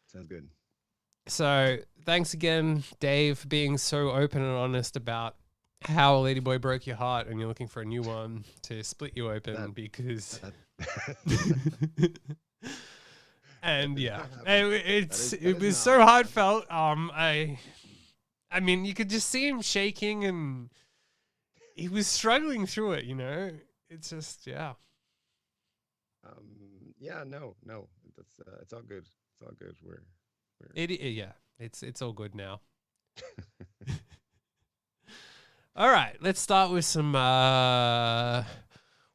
Sounds good. So thanks again, Dave, for being so open and honest about how a ladyboy broke your heart and you're looking for a new one to split you open That because that that and did yeah, not happen. That it is was not so what happened. heartfelt. I mean, you could just see him shaking and he was struggling through it. It's just yeah. Yeah, no, that's it's all good. It's all good. We're Yeah, it's all good now. All right, let's start with some.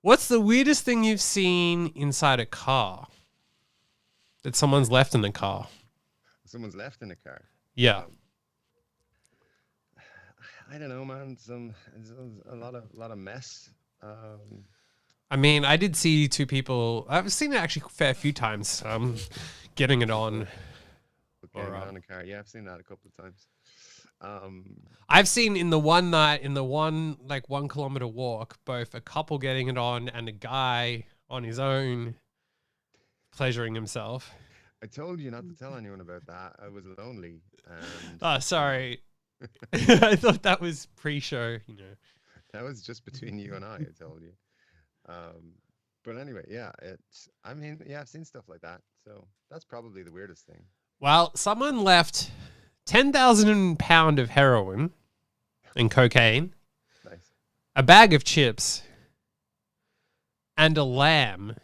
What's the weirdest thing you've seen inside a car that someone's left in the car? someone's left in a car. Yeah. Um, I don't know, man. It's a lot of mess. Um, I mean, I did see two people. I've seen it actually a fair few times. Getting it on, people or getting it on a car. Yeah, I've seen that a couple of times. Um, I've seen in the one night in the one like 1 kilometer walk, both a couple getting it on and a guy on his own pleasuring himself. I told you not to tell anyone about that. I was lonely, and Oh, sorry. I thought that was pre-show. that was just between you and I told you. Um, but anyway, yeah, it's. I mean, yeah, I've seen stuff like that. So that's probably the weirdest thing. Well, someone left 10,000 pound of heroin and cocaine, Nice. a bag of chips, and a lamb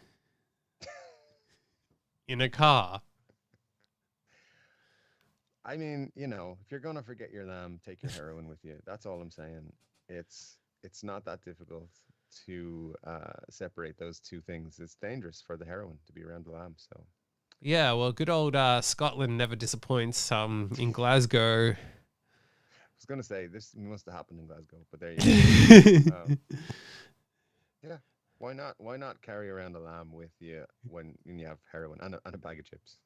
in a car. I mean, if you're gonna forget your lamb, take your heroin with you. That's all I'm saying. It's not that difficult to separate those two things. It's dangerous for the heroin to be around the lamb. So Yeah, well, good old Scotland never disappoints. In Glasgow. I was gonna say this must have happened in Glasgow, but there you go. Yeah, why not? Why not carry around a lamb with you when you have heroin and a bag of chips?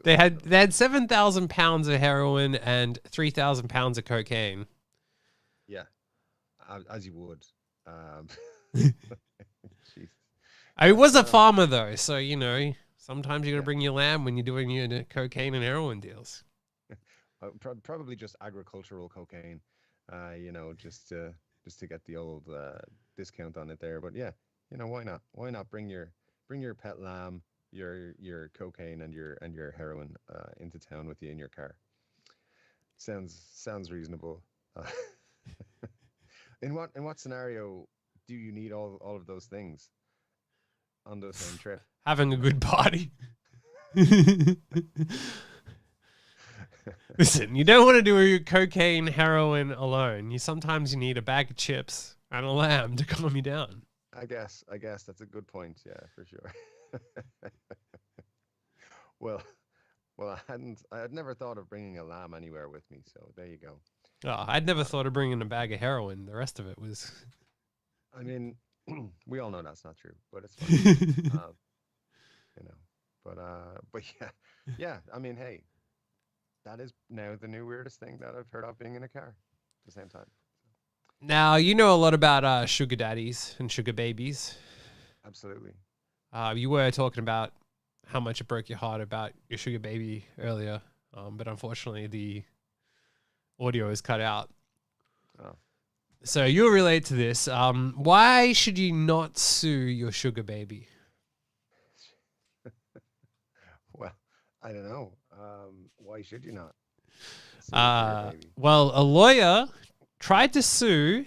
they I don't had know. they had 7,000 pounds of heroin and 3,000 pounds of cocaine. Yeah, as you would. Um, Jesus. I That's was a farmer though, so sometimes you got to yeah. bring your lamb when you're doing your cocaine and heroin deals. Probably just agricultural cocaine, just to get the old discount on it there. But yeah, why not? Why not bring your pet lamb, your cocaine and your heroin into town with you in your car? Sounds reasonable. Uh, in what scenario do you need all of those things on the same trip? Having a good party. Listen, you don't want to do your cocaine, heroin alone. You need a bag of chips and a lamb to calm you down. I guess that's a good point. Yeah, for sure. Well, well, I had never thought of bringing a lamb anywhere with me, so there you go. Oh, I'd never Um, thought of bringing a bag of heroin. The rest of it was. I mean, we all know that's not true, but it's fine. Um, you know, but yeah, yeah. I mean, hey, that is now the new weirdest thing that I've heard of being in a car at the same time. Now, you know a lot about sugar daddies and sugar babies. Absolutely. You were talking about how much it broke your heart about your sugar baby earlier, but unfortunately the audio is cut out. Oh, So you'll relate to this. Why should you not sue your sugar baby? well, I don't know. Why should you not sue a sugar baby? Well, a lawyer tried to sue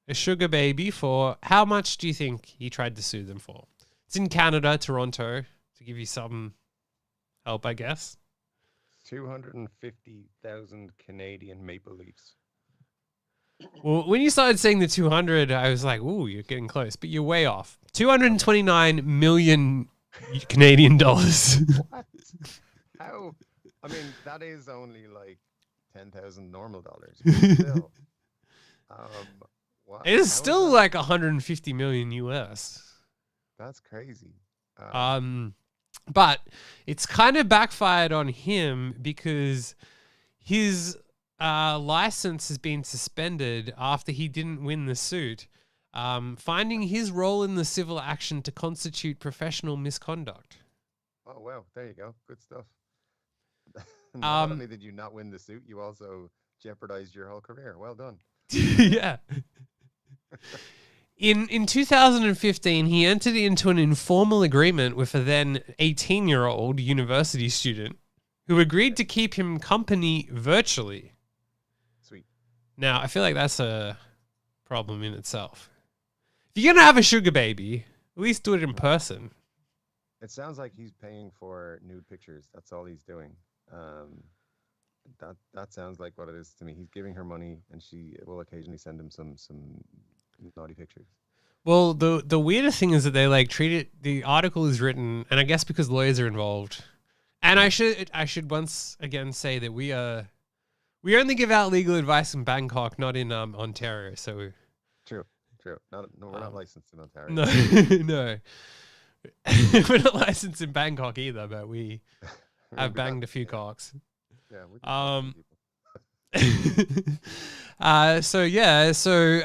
a sugar baby for how much do you think he tried to sue them for? It's in Canada, Toronto, to give you some help, I guess. 250,000 Canadian maple leafs. Well, when you started saying the 200, I was like, ooh, you're getting close, but you're way off. 229 million Canadian dollars. What? How? I mean, that is only like 10,000 normal dollars, but still. Um, what? It is How is still that? like 150 million US. That's crazy. Um, but it's kind of backfired on him because his license has been suspended after he didn't win the suit, finding his role in the civil action to constitute professional misconduct. Oh well, there you go. Good stuff. Not Um, only did you not win the suit, you also jeopardized your whole career. Well done. Well done. yeah. In 2015, he entered into an informal agreement with a then 18-year-old university student who agreed Okay. to keep him company virtually. Sweet. Now, I feel like that's a problem in itself. If you're going to have a sugar baby, at least do it in Mhm. person. It sounds like he's paying for nude pictures. That's all he's doing. Um, that sounds like what it is to me. He's giving her money, and she will occasionally send him some naughty pictures. Well, the weirdest thing is that they like treat it. The article is written, and I guess because lawyers are involved. And Mm. I should once again say that we only give out legal advice in Bangkok, not in Ontario. So True, true. Not no, we're not um, licensed in Ontario. no, no, we're not licensed in Bangkok either, but we have We'd love, banged a few yeah, cocks. yeah. We'd love some Um, people. so yeah, so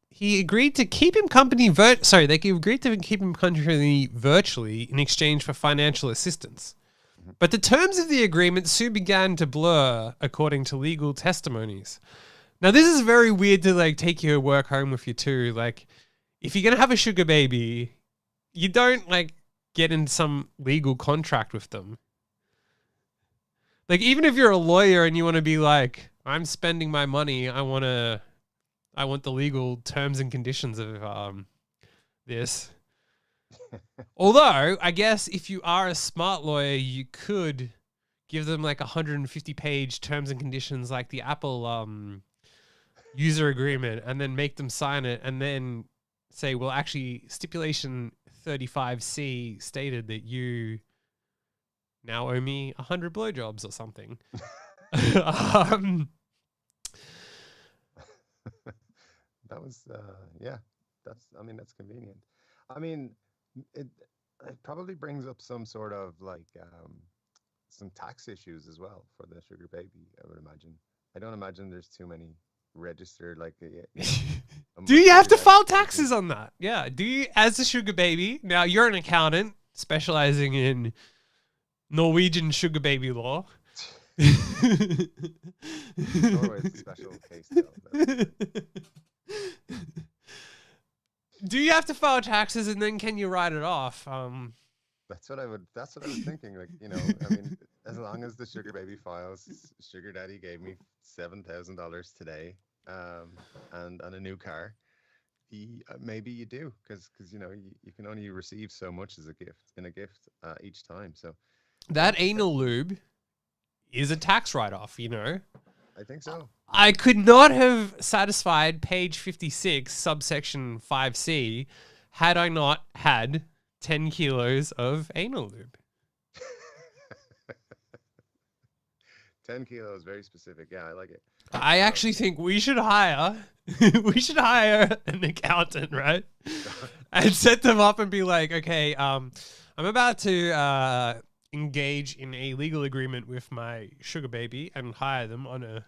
he agreed to keep him company they agreed to keep him company virtually in exchange for financial assistance. Mhm. But the terms of the agreement soon began to blur, according to legal testimonies. Now, this is very weird to like take your work home with you too. Like, if you're gonna have a sugar baby, you don't like get in some legal contract with them. Like, even if you're a lawyer and you want to be like, I'm spending my money, I want the legal terms and conditions of this. Although, I guess if you are a smart lawyer, you could give them like 150-page terms and conditions like the Apple user agreement and then make them sign it and then say, well, actually, stipulation 35C stated that you now owe me 100 blowjobs or something. um, That was, yeah. I mean, that's convenient. I mean, it it probably brings up some sort of like some tax issues as well for the sugar baby. I would imagine. I don't imagine there's too many registered like do a you have sugar to daddy file business. taxes on that? Yeah. Do you, as a sugar baby? Now you're an accountant specializing in Norwegian sugar baby law. Norway is a special case though. Do you have to file taxes and then can you write it off? That's what I would. That's what I was thinking. Like, I mean, as long as the sugar baby files, sugar daddy gave me $7,000 today, and a new car. Maybe you do, because you can only receive so much as a gift in a gift each time. So That that's anal lube is a tax write-off, you know. I think so. I could not have satisfied page 56, subsection 5C, had I not had 10 kilos of anal lube. 10 kilos, very specific. Yeah, I like it. I So actually think we should hire we should hire an accountant, right? And set them up and be like, okay, I'm about to engage in a legal agreement with my sugar baby and hire them on a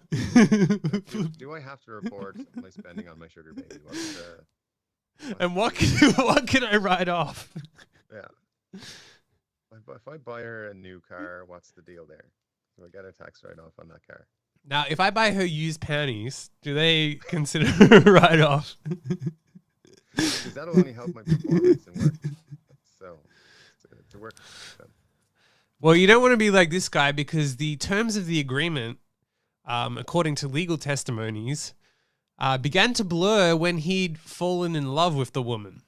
do I have to report my spending on my sugar baby? What's and the what can I write off? yeah? If I buy her a new car, what's the deal there? Do I get a tax write-off on that car? Now, if I buy her used panties, do they consider a write off? Because that'll only help my performance and work. So to work. So, Well, you don't want to be like this guy because the terms of the agreement, according to legal testimonies, began to blur when he'd fallen in love with the woman.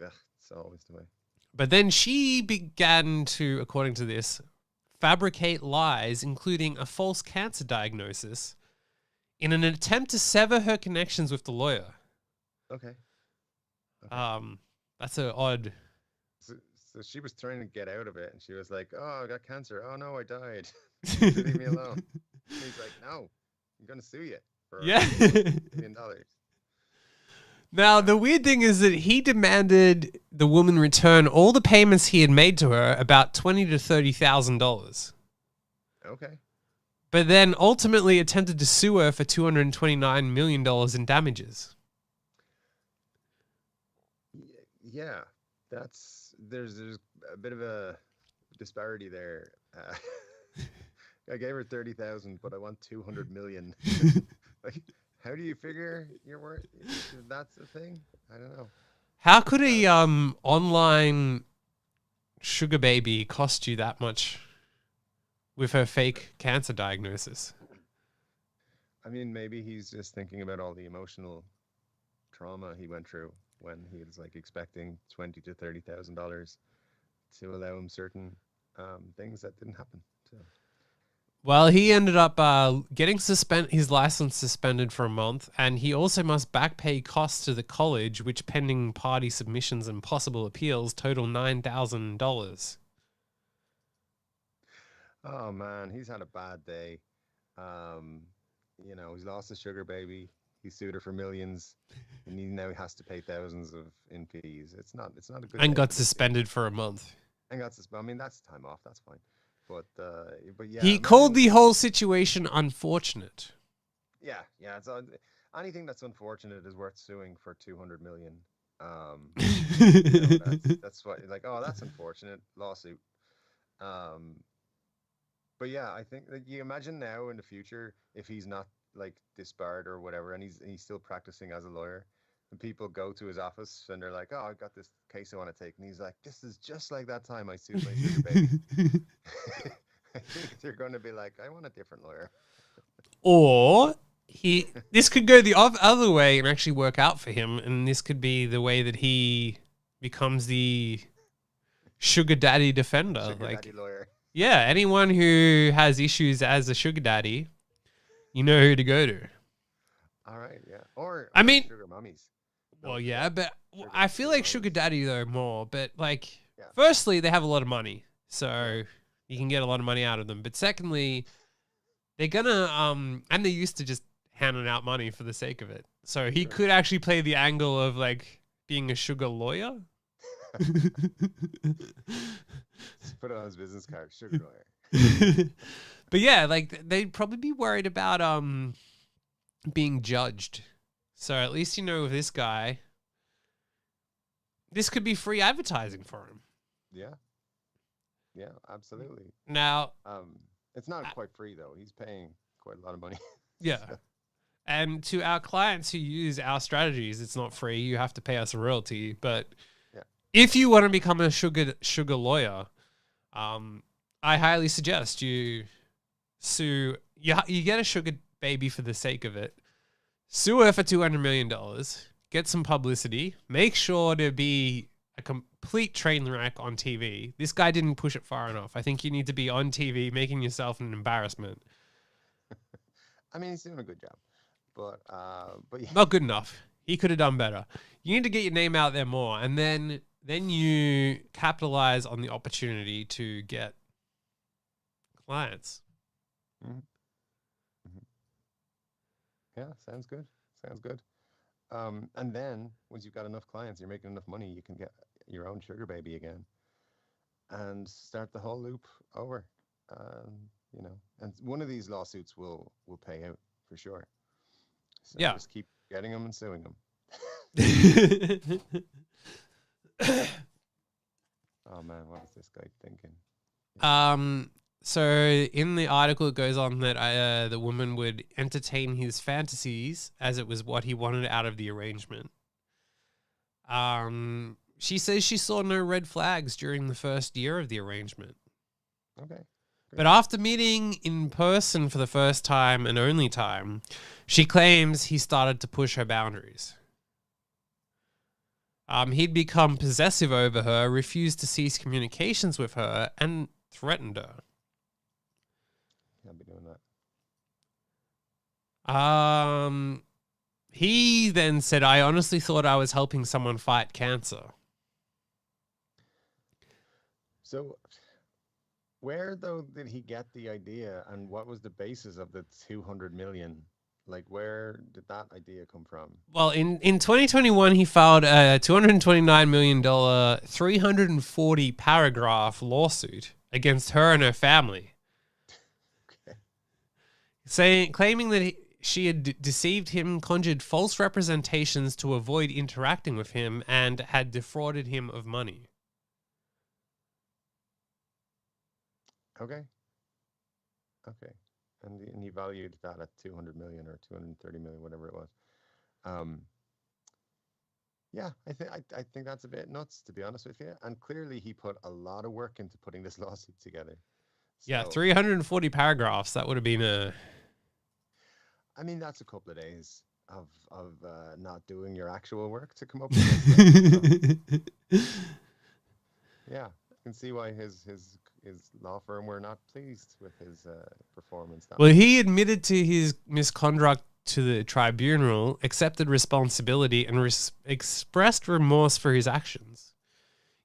yeah, it's always the way. But then she began to, according to this, fabricate lies, including a false cancer diagnosis, in an attempt to sever her connections with the lawyer. Okay. Okay. That's an odd. So, so she was trying to get out of it, and she was like, "Oh, I got cancer. Oh no, I died. Leave me alone." And he's like, "No, I'm gonna sue you for Yeah. $1 million." Now, the weird thing is that he demanded the woman return all the payments he had made to her, about $20,000 to $30,000. Okay. But then ultimately attempted to sue her for $229 million in damages. Yeah, there's a bit of a disparity there. I gave her 30,000, but I want 200 million. Like, how do you figure your worth? That's the thing. I don't know. How could a online sugar baby cost you that much with her fake cancer diagnosis? I mean, maybe he's just thinking about all the emotional trauma he went through when he was like expecting $20,000 to $30,000 to allow him certain things that didn't happen. So Well, he ended up getting his license suspended for a month, and he also must back pay costs to the college, which, pending party submissions and possible appeals, total $9,000. oh man, he's had a bad day. Um, he's lost his sugar baby. He sued her for millions, and he now has to pay thousands of in fees. It's not a good And day got for this kid. suspended for a month. And got suspended. I mean, that's time off. That's fine. But yeah, He called imagine. the whole situation unfortunate. Yeah. Anything that's unfortunate is worth suing for 200 million. Um, that's what like. Oh, that's unfortunate lawsuit. Um, but yeah, I think that you imagine now in the future if he's not like disbarred or whatever, and he's still practicing as a lawyer, and people go to his office and they're like, "Oh, I got this case I want to take," and he's like, "This is just like that time I sued my sugar baby." I think they're going to be like, "I want a different lawyer." Or this could go the other way and actually work out for him, and this could be the way that he becomes the sugar daddy defender. Sugar daddy lawyer. Yeah, anyone who has issues as a sugar daddy, you know who to go to. All right, yeah. Or I mean, sugar mummies. well, yeah, but I feel like sugar daddy though more. But like, Yeah. firstly, they have a lot of money, so you can get a lot of money out of them. But secondly, they're gonna and they're used to just handing out money for the sake of it. So he could actually play the angle of like being a sugar lawyer. Just put it on his business card, sugar lawyer. But yeah, like they'd probably be worried about being judged. So at least with this guy, this could be free advertising for him. Yeah, absolutely. Now, it's not quite free though. He's paying quite a lot of money. yeah. And to our clients who use our strategies, it's not free. You have to pay us a royalty. But if you want to become a sugar lawyer, I highly suggest you sue. You get a sugar baby for the sake of it. Sue her for $200 million. Get some publicity. Make sure to be a complete train wreck on TV. This guy didn't push it far enough. I think you need to be on TV making yourself an embarrassment. I mean, he's doing a good job, but yeah. Not good enough. He could have done better. You need to get your name out there more, and then you capitalize on the opportunity to get clients. Mm-hmm. Yeah, sounds good. Sounds good. And then once you've got enough clients, you're making enough money, you can get your own sugar baby again, and start the whole loop over. And one of these lawsuits will pay out for sure. So just keep getting them and suing them. Oh man, what is this guy thinking? So in the article, it goes on that the woman would entertain his fantasies as it was what he wanted out of the arrangement. She says she saw no red flags during the first year of the arrangement. Okay. But after meeting in person for the first time and only time, she claims he started to push her boundaries. He'd become possessive over her, refused to cease communications with her, and threatened her. I'll be doing that. He then said, "I honestly thought I was helping someone fight cancer." So, where though did he get the idea, and what was the basis of the 200 million? Like, where did that idea come from? Well, in 2021, he filed a $229 million, 340 paragraph lawsuit against her and her family. Claiming that she had deceived him, conjured false representations to avoid interacting with him, and had defrauded him of money. Okay. Okay. And he valued that at 200 million or 230 million, whatever it was. Um, yeah, I think that's a bit nuts, to be honest with you. And clearly, he put a lot of work into putting this lawsuit together. Yeah, So, 340 paragraphs. That would have been a. I mean, that's a couple of days of not doing your actual work to come up with this stuff. So, yeah, I can see why his law firm were not pleased with his performance that Well, much. he admitted to his misconduct to the tribunal, accepted responsibility, and expressed remorse for his actions.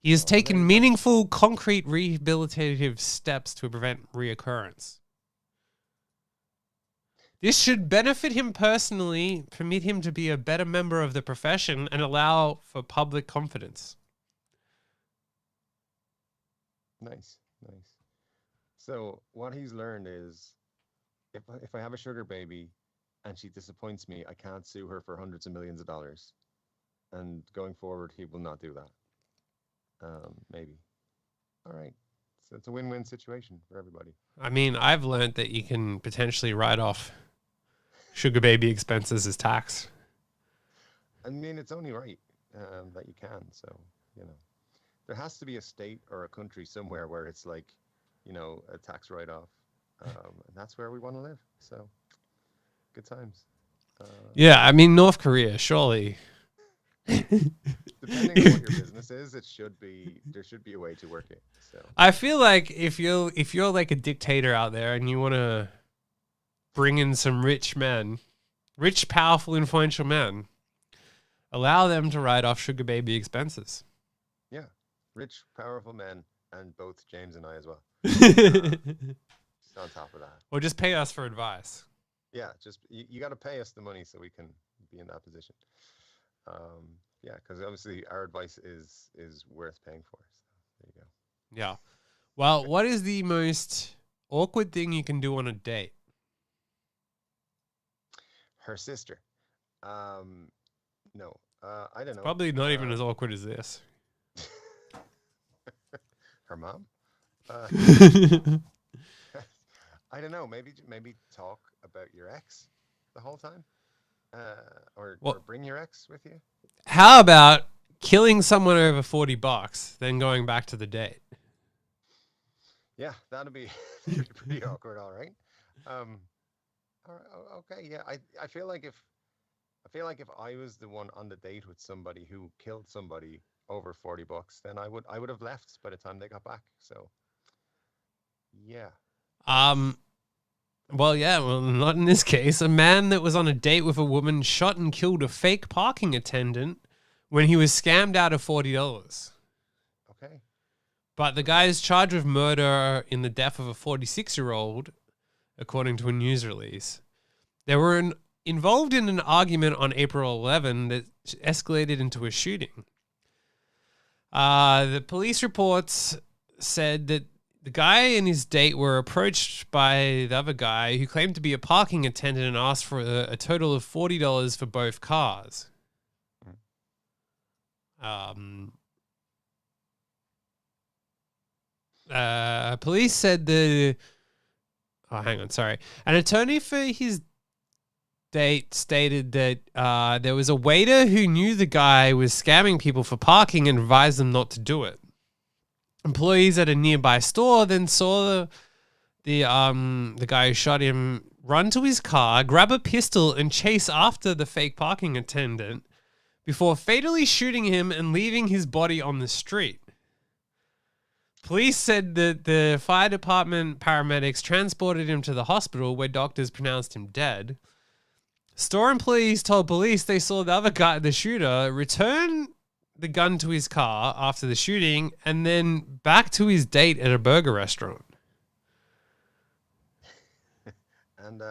He has Oh, there taken you go. meaningful, concrete rehabilitative steps to prevent reoccurrence. This should benefit him personally, permit him to be a better member of the profession, and allow for public confidence. Nice, nice. So what he's learned is if I have a sugar baby and she disappoints me, I can't sue her for hundreds of millions of dollars. And going forward, he will not do that. Maybe. All right. So it's a win-win situation for everybody. I mean, I've learned that you can potentially write off sugar baby expenses as tax. I mean, it's only right that you can. So, you know, there has to be a state or a country somewhere where it's like, a tax write-off. And that's where we want to live. So, good times. Uh, Yeah, I mean, North Korea, surely. Depending on what your business is, there should be a way to work it. So, I feel like if you're like a dictator out there and you want to bring in some rich men, rich, powerful, influential men, allow them to write off sugar baby expenses. yeah, rich, powerful men, and both James and I as well. Just on top of that, Or just pay us for advice. yeah, just you got to pay us the money so we can be in that position. Yeah, because obviously our advice is worth paying for. So there you go. Yeah. Well, what is the most awkward thing you can do on a date? Her sister. Um, no, I don't It's know. probably not even as awkward as this. Her mom. Uh, I don't know. Maybe talk about your ex the whole time, or Well, bring your ex with you. how about killing someone over $40, then going back to the date? Yeah, that'd be pretty awkward. All right. Um. All right, okay. Yeah. I feel like if I was the one on the date with somebody who killed somebody over $40, then I would have left by the time they got back. So yeah, Um, that's well, yeah, well, not in this case. A man that was on a date with a woman shot and killed a fake parking attendant when he was scammed out of $40. okay. But the guy Okay. is charged with murder in the death of a 46-year-old, according to a news release. They were involved in an argument on April 11 that escalated into a shooting. The police reports said that the guy and his date were approached by the other guy who claimed to be a parking attendant and asked for a total of $40 for both cars. Mm. Um, Police said the. Oh, hang on, sorry. An attorney for his date stated that there was a waiter who knew the guy was scamming people for parking and advised them not to do it. Employees at a nearby store then saw the guy who shot him run to his car, grab a pistol, and chase after the fake parking attendant before fatally shooting him and leaving his body on the street. Police said that the fire department paramedics transported him to the hospital where doctors pronounced him dead. Store employees told police they saw the other guy, the shooter, return the gun to his car after the shooting and then back to his date at a burger restaurant. And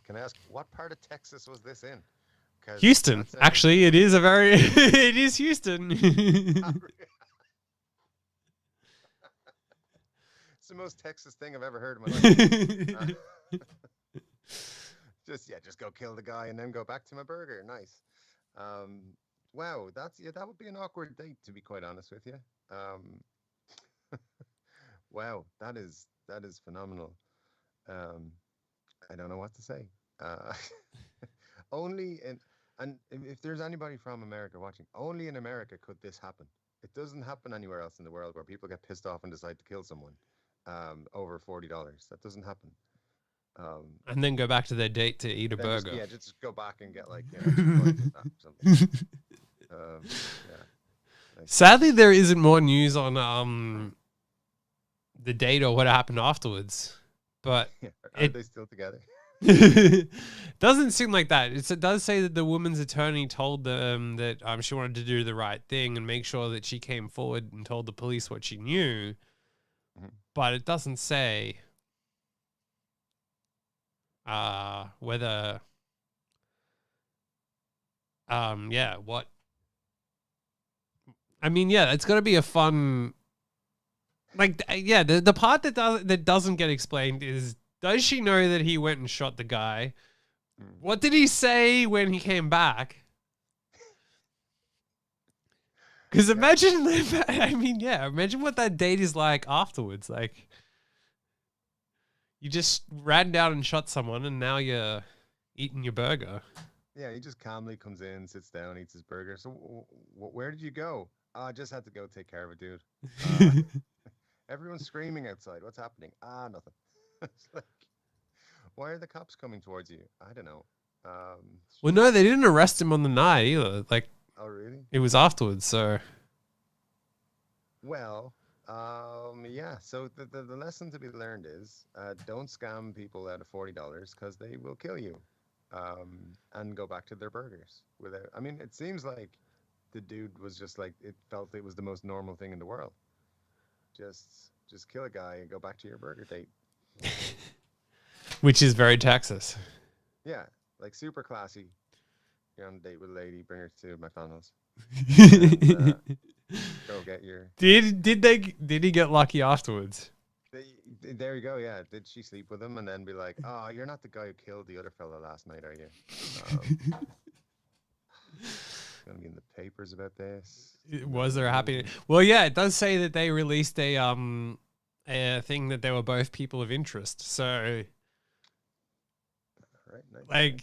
can I ask what part of Texas was this in? Because Houston. that sounds Actually, it is a very it is Houston. it's the most Texas thing I've ever heard in my life. Just go kill the guy and then go back to my burger. Nice. Um, wow, that would be an awkward date to be quite honest with you. Um, Wow, that is phenomenal. Um, I don't know what to say. Uh, only in and if there's anybody from America watching, only in America could this happen. It doesn't happen anywhere else in the world where people get pissed off and decide to kill someone over $40. That doesn't happen. Um, And then go back to their date to eat a then just burger. yeah, just go back and get like extra coins or something. Yeah, like Sadly, there isn't more news on the date or what happened afterwards, but yeah. Are it they still together? doesn't seem like that. It does say that the woman's attorney told them that she wanted to do the right thing and make sure that she came forward and told the police what she knew, Mhm. but it doesn't say whether yeah, what I mean, yeah, it's got to be a fun yeah, the part that doesn't get explained is, does she know that he went and shot the guy? Mm. What did he say when he came back? Because Yeah, imagine, I mean, yeah, imagine what that date is like afterwards. Like, you just ran down and shot someone, and now you're eating your burger. yeah. He just calmly comes in, sits down, eats his burger. So, where did you go? I just had to go take care of a dude. Uh, Everyone's screaming outside. What's happening? Nothing. It's like, why are the cops coming towards you? I don't know. It's Well, just, no, they didn't arrest him on the night either. Like, oh, really? it was afterwards. So, Well, yeah. So the lesson to be learned is don't scam people out of $40 because they will kill you, and go back to their burgers without. I mean, it seems like the dude was just like it felt it was the most normal thing in the world. Just kill a guy and go back to your burger date. which is very Texas. Yeah, like super classy. You're on a date with a lady, bring her to McDonald's, and go get your. Did he get lucky afterwards? There you go. Yeah, did she sleep with him and then be like, "Oh, you're not the guy who killed the other fella last night, are you?" Um, gonna be in the papers about this. Was there a happy? Maybe. Well, yeah, it does say that they released a thing that they were both people of interest. So, Right, nice, like, nice.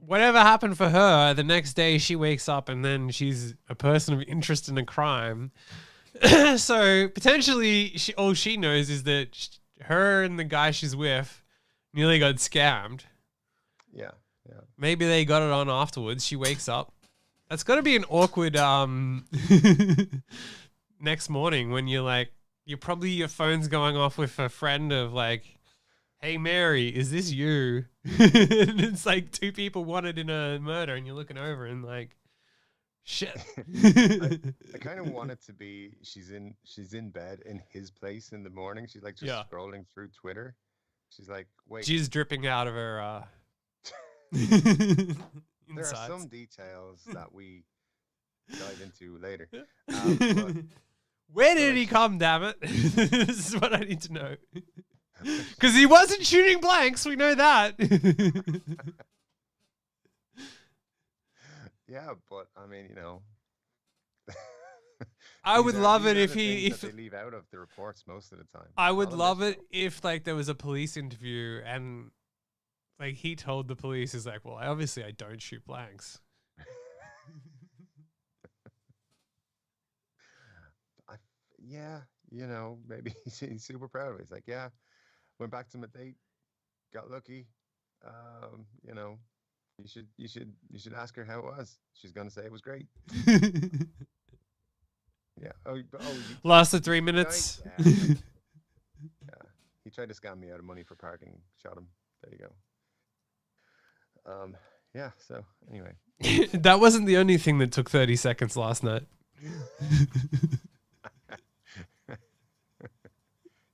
whatever happened for her, the next day she wakes up and then she's a person of interest in a crime. So potentially, all she knows is that her and the guy she's with nearly got scammed. Yeah, yeah. Maybe they got it on afterwards. She wakes up. That's got to be an awkward next morning when you're like, your phone's going off with a friend of like, "Hey Mary, is this you?" And it's like two people wanted in a murder, and you're looking over and like, shit. I, I kind of want it to be she's in bed in his place in the morning. She's like just Yeah, scrolling through Twitter. She's like, wait, jizz dripping out of her there are some insides. details that we dive into later. But Where so did like he she, come? Damn it! This is what I need to know. Because he wasn't shooting blanks. We know that. yeah, but I mean, I these would are love these it are if the he things that if they leave out of the reports most of the time. I Not would on this love it show. if like there was a police interview and like he told the police is like, well, obviously I don't shoot blanks. I, yeah, maybe he's super proud of it. He's like, yeah, went back to my date, got lucky. Um, you know, you should ask her how it was. She's gonna say it was great. Yeah. Oh, you Lasted you three shoot the guy? minutes. Yeah, I got you. Yeah. He tried to scam me out of money for parking. Shot him. There you go. Yeah. So anyway, That wasn't the only thing that took 30 seconds last night.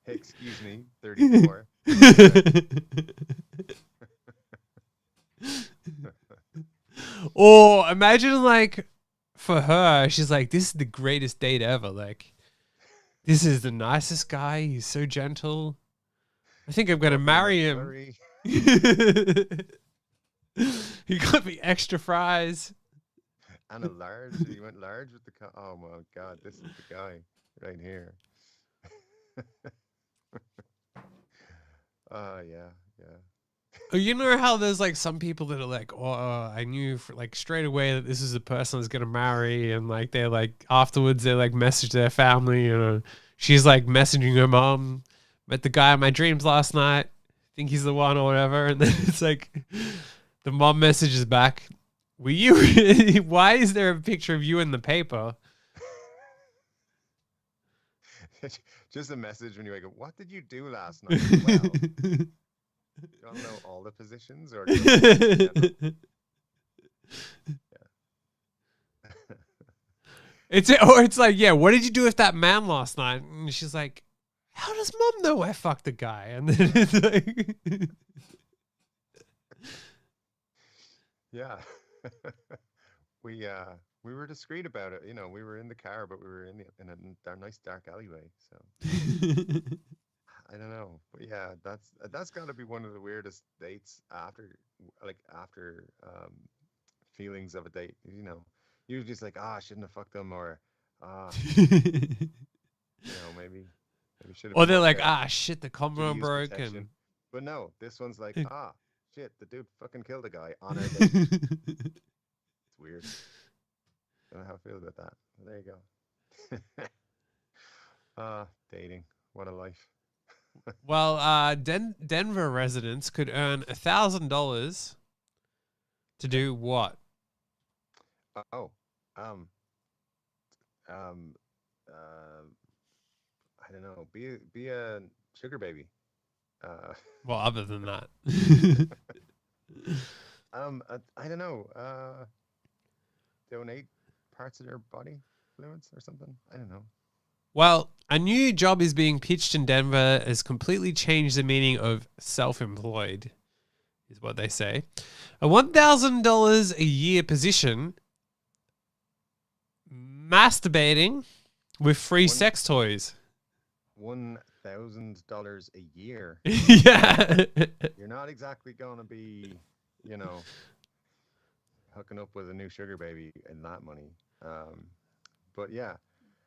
hey, excuse me, 34. Or imagine like for her, she's like, this is the greatest date ever. Like, this is the nicest guy. He's so gentle. I think I'm gonna Brought me a marry him. McFlurry He got me extra fries. and a large. He went large with the. Oh my God, this is the guy right here. Yeah, yeah. Oh, you know how there's like some people that are like, oh, I knew like straight away that this is the person I was gonna marry, and like they're like afterwards they like message their family, you know, she's like messaging her mom, met the guy in my dreams last night, think he's the one or whatever, and then it's like the mom messages back, were you? Why is there a picture of you in the paper? Just a message when you wake up. What did you do last night? Well, do you want to know all the positions or just one in general? Yeah. It's like, yeah, what did you do with that man last night? And she's like, how does mom know I fucked the guy? And then it's like, Yeah. we uh we were discreet about it. We were in the car, but we were in a nice dark alleyway. So I don't know, but yeah, that's got to be one of the weirdest dates after feelings of a date. You're just like, ah, I shouldn't have fucked them, or ah, maybe should have or been they're more like, careful. ah, shit, the Should have condom used broke, protection. and But no, this one's like, ah, shit, the dude fucking killed a guy on our date. It's weird. Don't know how I feel about that. But there you go. Dating. What a life. well, Denver residents could earn $1,000 to Okay. do what? Oh, um, um, uh, I don't know. Be a sugar baby. Uh, Well, other than that. I don't know. Donate parts of their body fluids or something. I don't know. Well, a new job is being pitched in Denver has completely changed the meaning of self-employed, is what they say. A $1,000 a year position, masturbating with free One sex toys. $1,000 a year. Yeah. You're not exactly gonna be, you know, hooking up with a new sugar baby and that money. But yeah.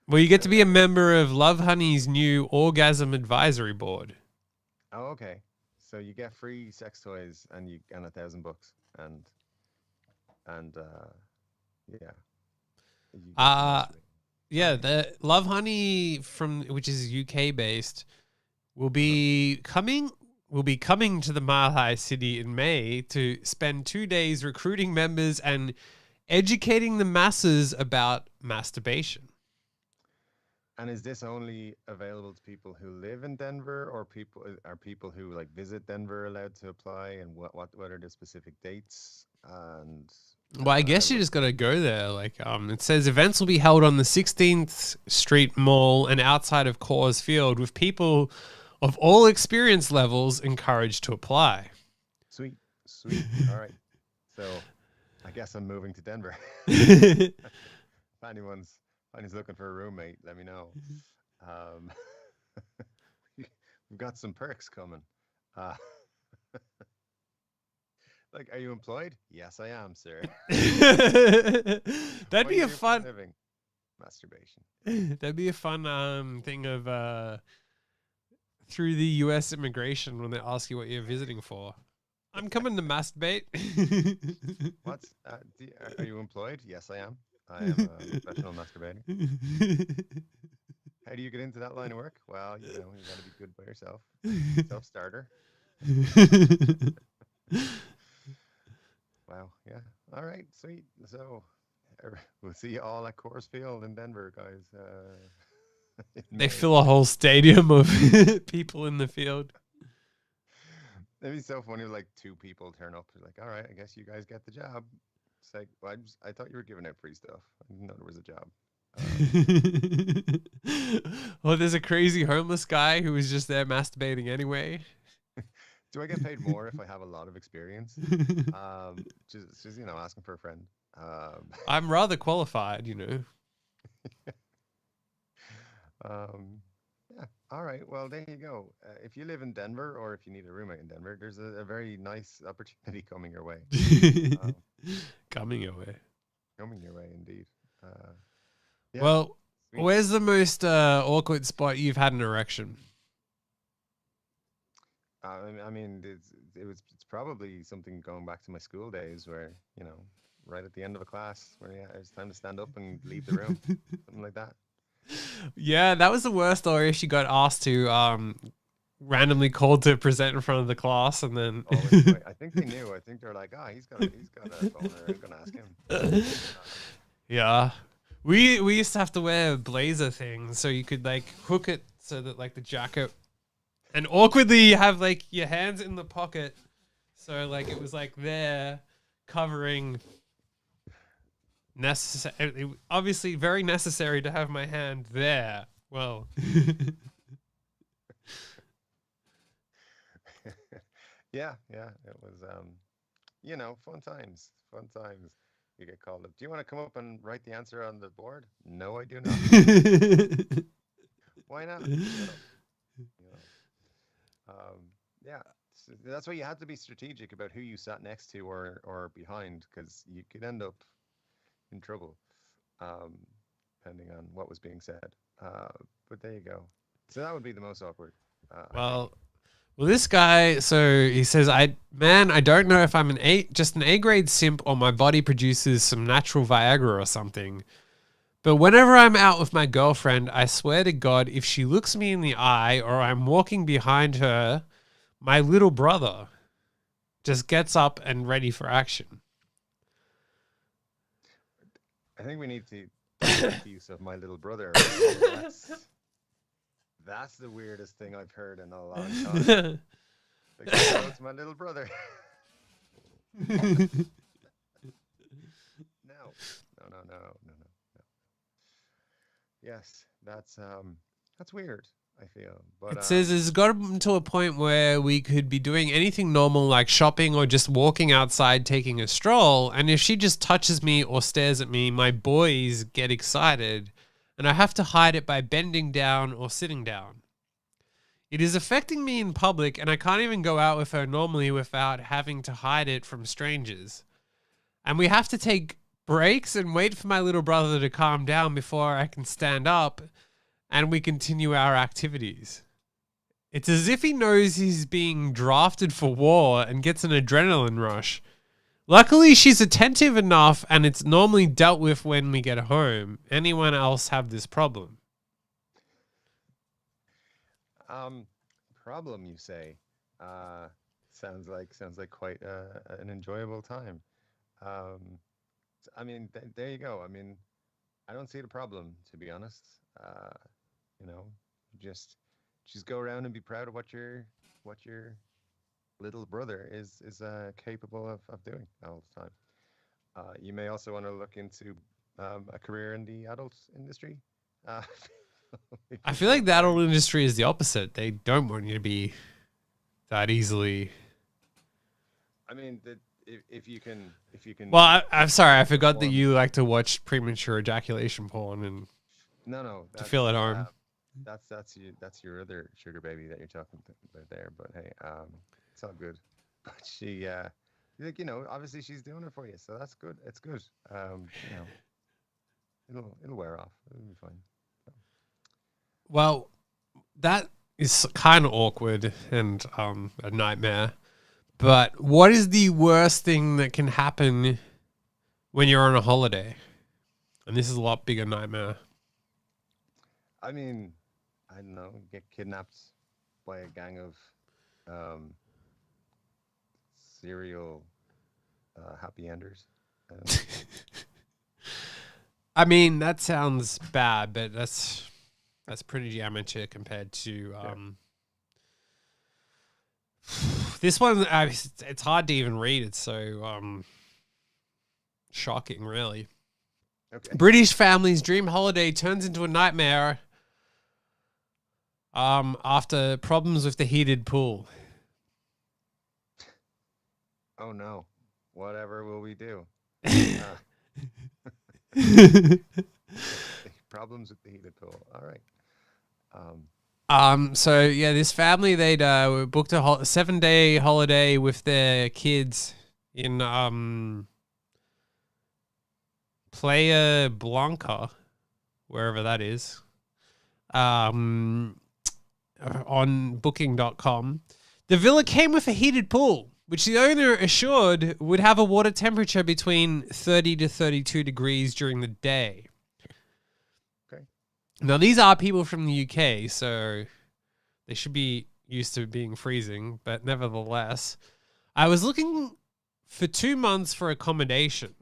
Well, you get to be a Uh, member of Love Honey's new orgasm advisory board. oh, okay. So you get free sex toys and $1,000 and yeah, you get to Uh masturbate. All yeah, right. the Love Honey from which is UK based will Uh-huh. be coming to the Mile High City in May to spend 2 days recruiting members and educating the masses about masturbation. And is this only available to people who live in Denver, or people who like visit Denver allowed to apply? And what are the specific dates? And Well, I guess you what? just got to go there. Like, it says events will be held on the 16th Street Mall and outside of Coors Field, with people of all experience levels encouraged to apply. Sweet, sweet. All right. So I guess I'm moving to Denver. If anyone's looking for a roommate, let me know. Um, we've got some perks coming. Uh, like, are you employed? Yes, I am, sir. That'd What do be you a do for a fun. living? Masturbation. That'd be a fun thing of through the U.S. immigration when they ask you what you're visiting for. I'm coming to masturbate. What's are you employed? Yes, I am. I am a professional masturbator. How do you get into that line of work? Well, you got to be good by yourself. Self starter. Wow. Yeah. All right. Sweet. So we'll see you all at Coors Field in Denver, guys. In They May. fill a whole stadium of people in the field. It'd be so funny if like two people turn up. They're like, all right, I guess you guys get the job. It's like, well, I thought you were giving out free stuff. I didn't know there was a job. Well, there's a crazy homeless guy who was just there masturbating anyway. Do I get paid more if I have a lot of experience? Just asking for a friend. Um, I'm rather qualified, you know. um, yeah. All right. Well, there you go. If you live in Denver, or if you need a roommate in Denver, there's a very nice opportunity coming your way. Um, Coming away. coming your way, indeed. Uh, yeah. Well, Sweet. where's the most awkward spot you've had an erection? I mean, it's probably something going back to my school days where, right at the end of a class where yeah, it's time to stand up and leave the room, something like that. Yeah, that was the worst. Or if she got asked to randomly called to present in front of the class, and then Always the way. I think they knew. I think they're like, ah, he's got a boner. I'm gonna ask him. yeah, we used to have to wear blazer things so you could like hook it so that like the jacket, and awkwardly you have like your hands in the pocket, so like it was like there covering. Necessary, obviously very necessary to have my hand there. Well, Yeah, yeah. It was fun times. Fun times. You get called up. Do you want to come up and write the answer on the board? No, I do not. Why not? Shut up. You yeah. That's why you had to be strategic about who you sat next to or behind, because you could end up in trouble, um, depending on what was being said. Uh, but there you go. So that would be the most awkward, I think. well, this guy. So he says, I don't know if I'm just an A grade simp or my body produces some natural Viagra or something. But whenever I'm out with my girlfriend, I swear to God, if she looks me in the eye or I'm walking behind her, my little brother just gets up and ready for action. I think we need to make use of my little brother. That's the weirdest thing I've heard in a long time. Like, oh, it's my little brother. No, no. Yes, that's weird. I feel, but It says it's got to a point where we could be doing anything normal like shopping or just walking outside taking a stroll. And if she just touches me or stares at me, my boys get excited and I have to hide it by bending down or sitting down. It is affecting me in public and I can't even go out with her normally without having to hide it from strangers. And we have to take breaks and wait for my little brother to calm down before I can stand up and we continue our activities. It's as if he knows he's being drafted for war and gets an adrenaline rush. Luckily, she's attentive enough and it's normally dealt with when we get home. Anyone else have this problem? um, problem you say? Uh, sounds like quite an enjoyable time. Um, I mean, there you go. I mean, I don't see the problem, to be honest. Uh, you know, just just go around and be proud of what your little brother is capable of doing all the time. You may also want to look into a career in the adult industry. Uh, if I you feel like feel the adult very, industry is the opposite. They don't want you to be that easily. I mean, if you can Well, I'm sorry. I forgot that perform. you like to watch premature ejaculation porn and No, to feel at that's home. that's your other sugar baby that you're talking about there. But hey, it's all good. But like obviously she's doing it for you, so that's good. It's good. It'll wear off. It'll be fine. So, Well, that is kind of awkward and a nightmare. But what is the worst thing that can happen when you're on a holiday? And this is a lot bigger nightmare. I mean, I don't know, get kidnapped by a gang of um, serial happy enders. I don't know. I mean, that sounds bad, but that's pretty amateur compared to Sure. this one. It's hard to even read. It's so shocking, really. Okay. British family's dream holiday turns into a nightmare after problems with the heated pool. Oh no. Whatever will we do? Uh, problems with the heated pool. All right. Um, So yeah, this family they'd booked a 7-day holiday with their kids in Playa Blanca, wherever that is. On booking.com. The villa came with a heated pool, which the owner assured would have a water temperature between 30 to 32 degrees during the day. Okay. Now, these are people from the UK, so they should be used to being freezing, but nevertheless, I was looking for 2 months for accommodation.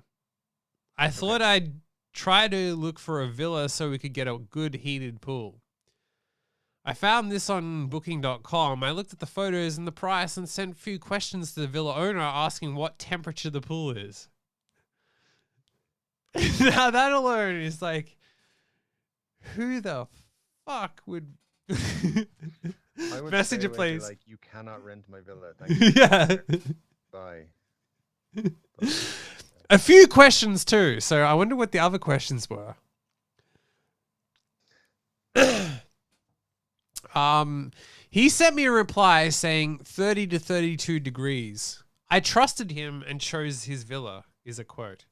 I thought I'd try to look for a villa so we could get a good heated pool. I found this on booking.com. I looked at the photos and the price and sent a few questions to the villa owner asking what temperature the pool is. Now that alone is like, who the fuck would I would message stay a away to, place? like, you cannot rent my villa. Thank you. Yeah. Bye. A few questions too. So I wonder what the other questions were. He sent me a reply saying 30 to 32 degrees. I trusted him and chose his villa, is a quote.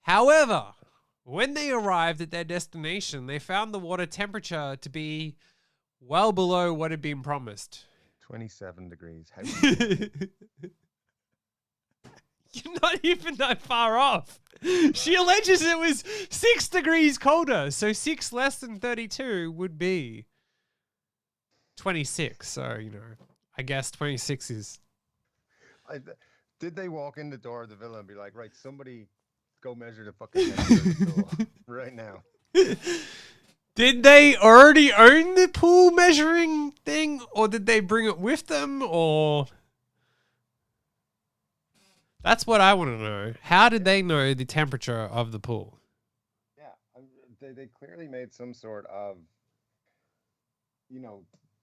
However, when they arrived at their destination, they found the water temperature to be well below what had been promised. 27 degrees. How You're not even that far off. She alleges it was 6 degrees colder, so 6 less than 32 would be 26. So, I guess 26 is... Did they walk in the door of the villa and be like, right, somebody go measure the fucking temperature of the pool right now? Did they already own the pool measuring thing, or did they bring it with them, or... That's what I want to know. How did they know the temperature of the pool? Yeah, they clearly made some sort of,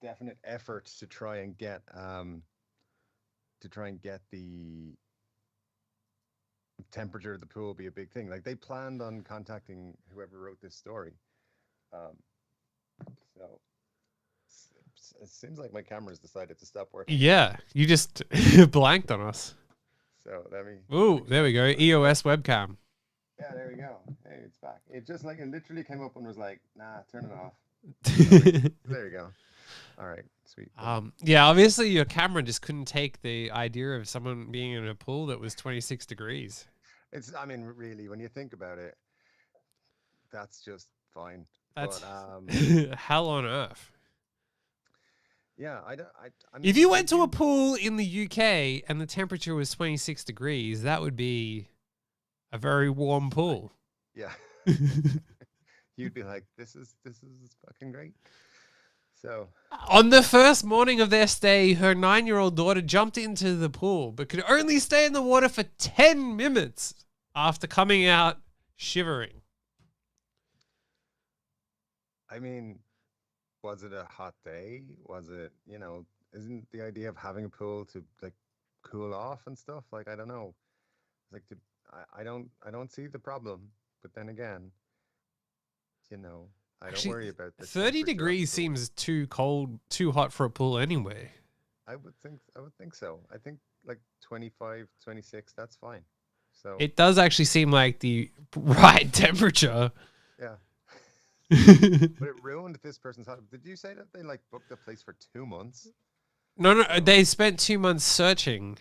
definite efforts to try and get the temperature of the pool be a big thing. Like, they planned on contacting whoever wrote this story. So it seems like my camera's decided to stop working. Yeah, you just blanked on us. So let me. Ooh, there we go. EOS webcam. Yeah, there we go. Hey, it's back. It just it literally came up and was like, nah, turn it off. There you go. All right, sweet. Yeah, obviously your camera just couldn't take the idea of someone being in a pool that was 26 degrees. Really, when you think about it, that's just fine. That's but, hell on earth. Yeah, I mean, if you went to a pool in the UK and the temperature was 26 degrees, that would be a very warm pool. Yeah. You'd be like, this is fucking great. So on the first morning of their stay, her 9-year-old daughter jumped into the pool, but could only stay in the water for 10 minutes after coming out shivering. I mean, was it a hot day? Was it, isn't the idea of having a pool to like cool off and stuff? Like, I don't know. Like, I don't see the problem. But then again, I don't worry about the 30 degrees seems too cold, too hot for a pool anyway. I would think so. I think like 25, 26, that's fine. So it does actually seem like the right temperature. Yeah. But it ruined this person's life. Did you say that they like booked the place for 2 months? No, they spent 2 months searching.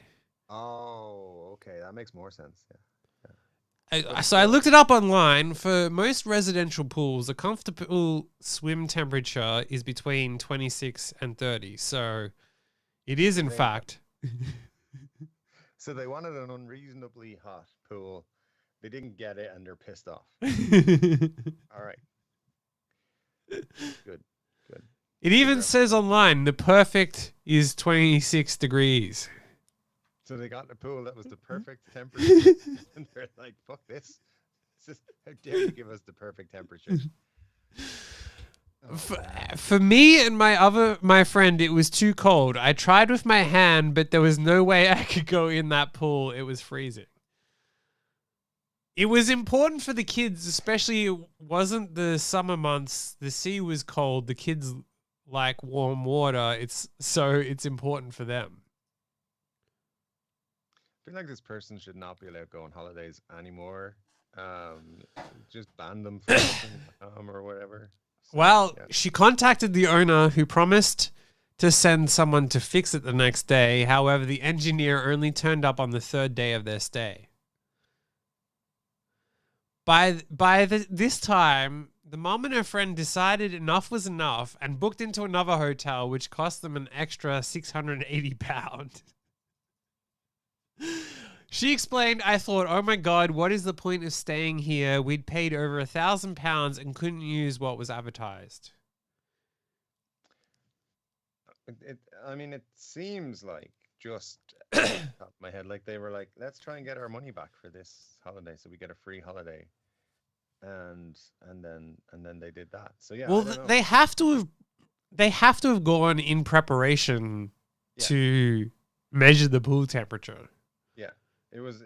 Oh, okay, that makes more sense. Yeah. So I looked it up online. For most residential pools, a comfortable swim temperature is between 26 and 30. So it is, in fact. So they wanted an unreasonably hot pool. They didn't get it, and they're pissed off. All right. Good. It even says online the perfect is 26 degrees. So they got a pool that was the perfect temperature, and they're like, "Fuck this! How dare you give us the perfect temperature?" For me and my friend, it was too cold. I tried with my hand, but there was no way I could go in that pool. It was freezing. It was important for the kids, especially it wasn't the summer months. The sea was cold. The kids like warm water. It's important for them. I feel like this person should not be allowed to go on holidays anymore. Just ban them from or whatever. So, Well, yeah. she contacted the owner, who promised to send someone to fix it the next day. However, the engineer only turned up on the third day of their stay. This time, the mom and her friend decided enough was enough and booked into another hotel, which cost them an extra £680. She explained, I thought, oh my God, what is the point of staying here? We'd paid over £1,000 and couldn't use what was advertised. I mean, it seems like just off the top of my head, like they were like, let's try and get our money back for this holiday, so we get a free holiday, and then they did that. So yeah, I Well, don't know. they have to have gone in preparation Yeah, to measure the pool temperature. yeah, it was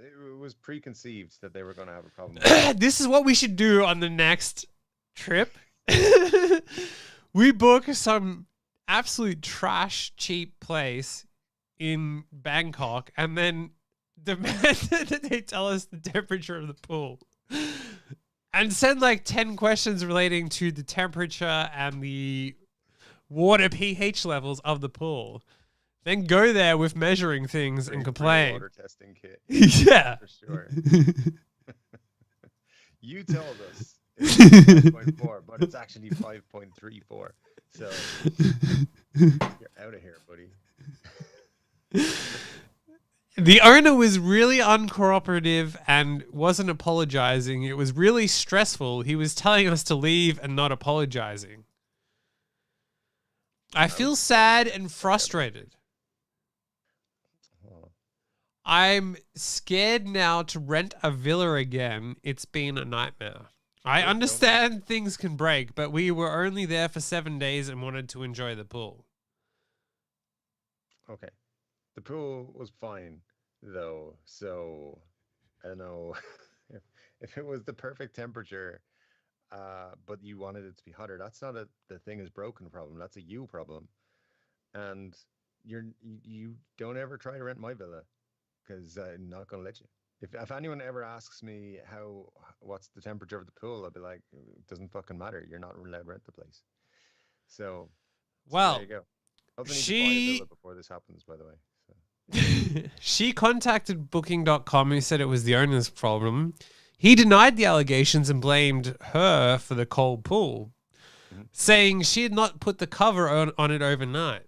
preconceived that they were going to have a problem with it. This is what we should do on the next trip. We book some absolute trash cheap place in Bangkok and then demand that they tell us the temperature of the pool and send like 10 questions relating to the temperature and the water pH levels of the pool. Then go there with measuring things and Free complain. water testing kit. Yeah. For sure. You told us it's 5.4, but it's actually 5.34. So you're out of here, buddy. The owner was really uncooperative and wasn't apologizing. It was really stressful. He was telling us to leave and not apologizing. I feel sad and frustrated. Oh, I'm scared now to rent a villa again. It's been a nightmare. I Don't- understand things can break, but we were only there for 7 days and wanted to enjoy the pool. okay. The pool was fine, though. So I don't know if it was the perfect temperature, but you wanted it to be hotter. That's not the thing is broken problem. That's a you problem. And you don't ever try to rent my villa because I'm not going to let you. If anyone ever asks me what's the temperature of the pool, I'll be like, it doesn't fucking matter. You're not allowed to rent the place. So there Well, you go. I also need to buy a she villa before this happens, by the way. So she contacted booking.com who said it was the owner's problem. He denied the allegations and blamed her for the cold pool, Mhm. saying she had not put the cover on it overnight.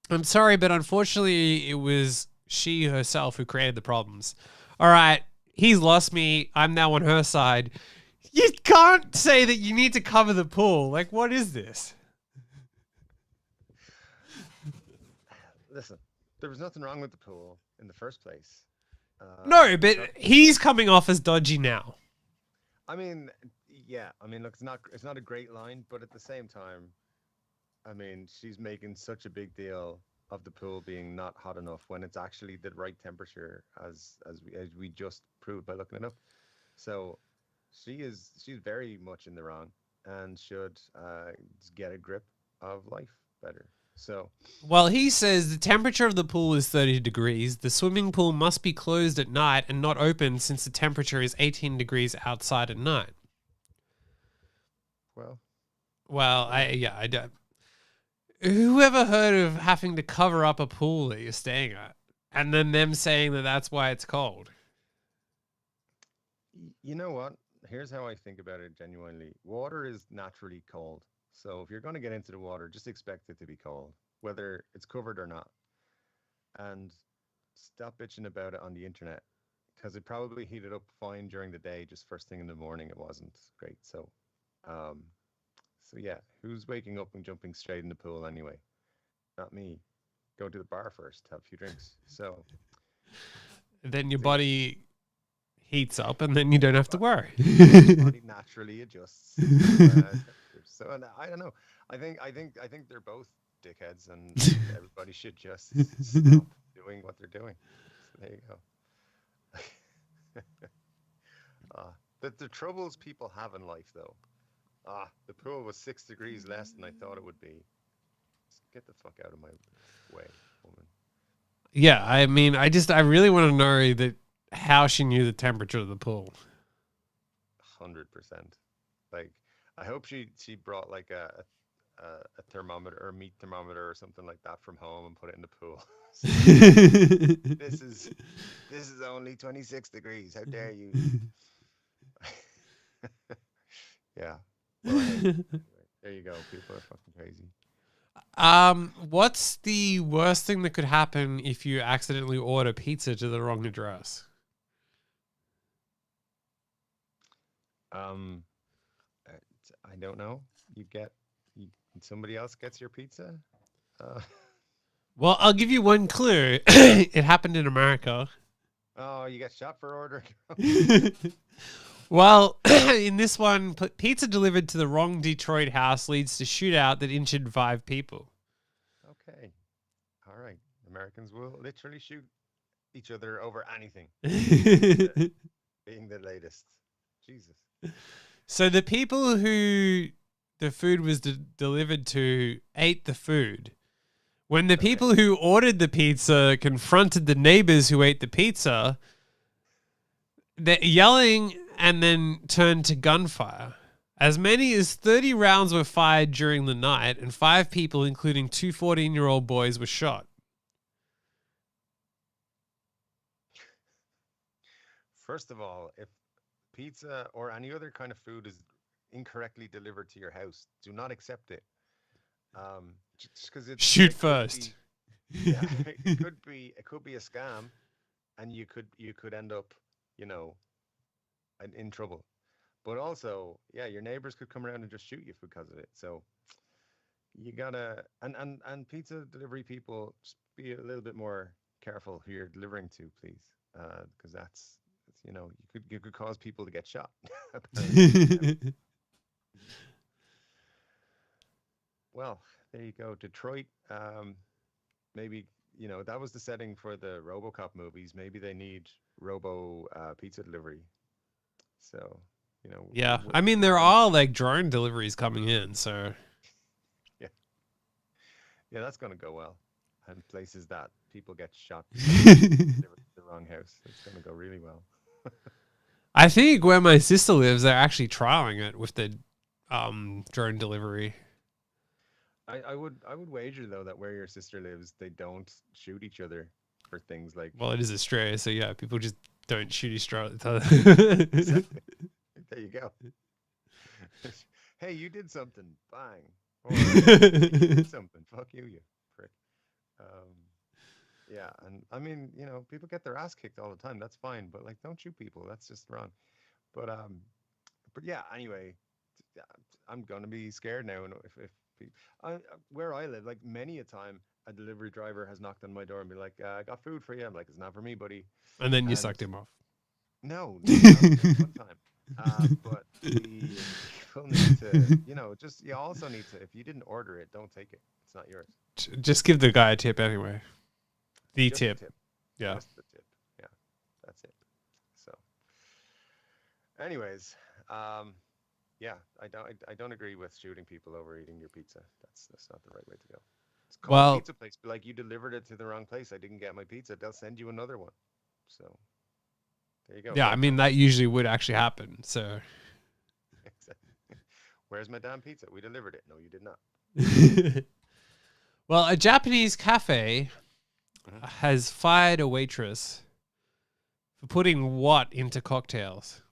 I'm sorry, but unfortunately, it was she herself who created the problems. All right, he's lost me. I'm now on her side. You can't say that you need to cover the pool. Like, what is this? listen, there was nothing wrong with the pool in the first place. No, There's but not, he's coming off as dodgy now. I mean, yeah. I mean, look, it's not a great line, but at the same time, I mean, she's making such a big deal of the pool being not hot enough when it's actually the right temperature, as we just proved by looking it up. So she's very much in the wrong and should get a grip of life better. So Well, he says the temperature of the pool is 30 degrees. The swimming pool must be closed at night and not open since the temperature is 18 degrees outside at night. well, Well, you know, I don't. Who ever heard of having to cover up a pool that you're staying at? And then them saying that that's why it's cold. you know what? Here's how I think about it genuinely. Water is naturally cold. So if you're going to get into the water, just expect it to be cold, whether it's covered or not. And stop bitching about it on the internet because it probably heated up fine during the day. Just first thing in the morning, it wasn't great. Um, so yeah, who's waking up and jumping straight in the pool anyway? Not me. Go to the bar first, have a few drinks. Then your See, body heats up and then you don't have to but worry. body naturally adjusts to temperatures. So and I don't know. I think they're both dickheads, and everybody should just stop doing what they're doing. So there you go. The troubles people have in life, though. The pool was 6 degrees less than I thought it would be. Just get the fuck out of my way, woman. Yeah, I mean, I really want to know that how she knew the temperature of the pool. 100%. Like, I hope she brought like a thermometer or a meat thermometer or something like that from home and put it in the pool. Say, this is this is only 26 degrees. How dare you? Yeah. Well, hey, anyway, there you go. People are fucking crazy. What's the worst thing that could happen if you accidentally order pizza to the wrong address? Um, I don't know. You get you, somebody else gets your pizza. Uh, Well, I'll give you one clue. It happened in America. oh, you get shot for ordering. Well, in this one, pizza delivered to the wrong Detroit house leads to shootout that injured 5 people. Okay. All right. Americans will literally shoot each other over anything. Being the latest. Jesus. So the people who the food was delivered to ate the food. When the Okay. people who ordered the pizza confronted the neighbors who ate the pizza, they're yelling and then turned to gunfire. As many as 30 rounds were fired during the night, and 5 people, including two 14-year-old boys, were shot. First of all, if pizza or any other kind of food is incorrectly delivered to your house, do not accept it. Just because Shoot it could first. be, yeah, it could be a scam, and you could end up, you know, in trouble. But also, yeah, your neighbors could come around and just shoot you because of it. So you gotta and pizza delivery people, just be a little bit more careful who you're delivering to, please, because you could cause people to get shot. Apparently. Well, there you go, Detroit. Maybe that was the setting for the RoboCop movies. Maybe they need Robo pizza delivery. So Yeah, I mean there when are like drone deliveries coming in, so yeah, yeah, that's gonna go well. And places that people get shot because they delivered to the wrong house, it's gonna go really well. I think where my sister lives, they're actually trialing it with the drone delivery. I would wager though that where your sister lives, they don't shoot each other for things like Well, it is Australia, so yeah, people just don't shoot each other. exactly. There you go. Hey, you did something. Bang. Or hey, you did something. Fuck you, you prick. Um, yeah, and I mean, people get their ass kicked all the time. That's fine, but like, don't shoot people. That's just wrong. But yeah. Anyway, yeah, I'm gonna be scared now. And if where I live, like many a time, a delivery driver has knocked on my door and be like, "I got food for you." I'm like, "It's not for me, buddy." And then you And sucked him off. no, not just one time. But the people need to, just you also need to. If you didn't order it, don't take it. It's not yours. Just give the guy a tip anyway. The Just the tip. tip. Yeah. Just the tip. Yeah, that's it. So, anyways, yeah, I don't agree with shooting people over eating your pizza. That's not the right way to go. Just call the Well, pizza place. Be like, you delivered it to the wrong place. I didn't get my pizza. They'll send you another one. So there you go. yeah, I Don't mean come that back. usually would actually happen. So Where's my damn pizza? We delivered it. No, you did not. well, a Japanese cafe Mhm. has fired a waitress for putting what into cocktails?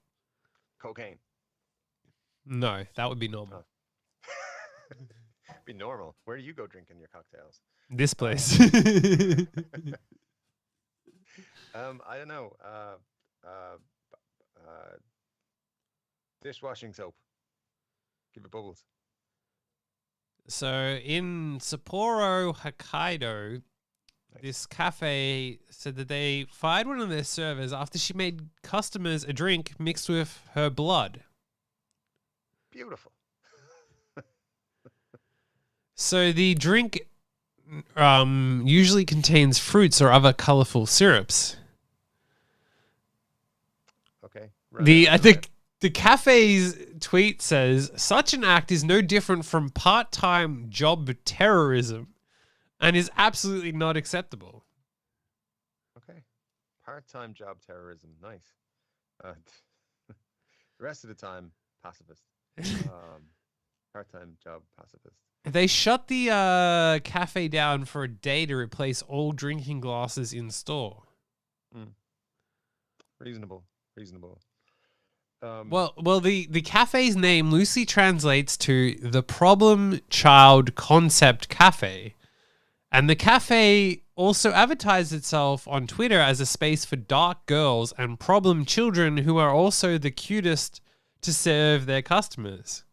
Cocaine. No, that would be normal. Oh. Be normal. Where do you go drinking your cocktails? This Um, place. I don't know. Uh, uh, Dishwashing soap. Give it bubbles. So in Sapporo, Hokkaido, Nice. this cafe said that they fired one of their servers after she made customers a drink mixed with her blood. Beautiful. So the drink usually contains fruits or other colorful syrups. Okay. I think the cafe's tweet says such an act is no different from part-time job terrorism and is absolutely not acceptable. Okay. Part-time job terrorism. Nice. Uh, the rest of the time, pacifist. Um, Part-time job pacifist. They shut the cafe down for a day to replace all drinking glasses in store. Mm. Reasonable. Reasonable. Um, Well, the cafe's name loosely translates to the Problem Child Concept Cafe. And the cafe also advertised itself on Twitter as a space for dark girls and problem children who are also the cutest to serve their customers.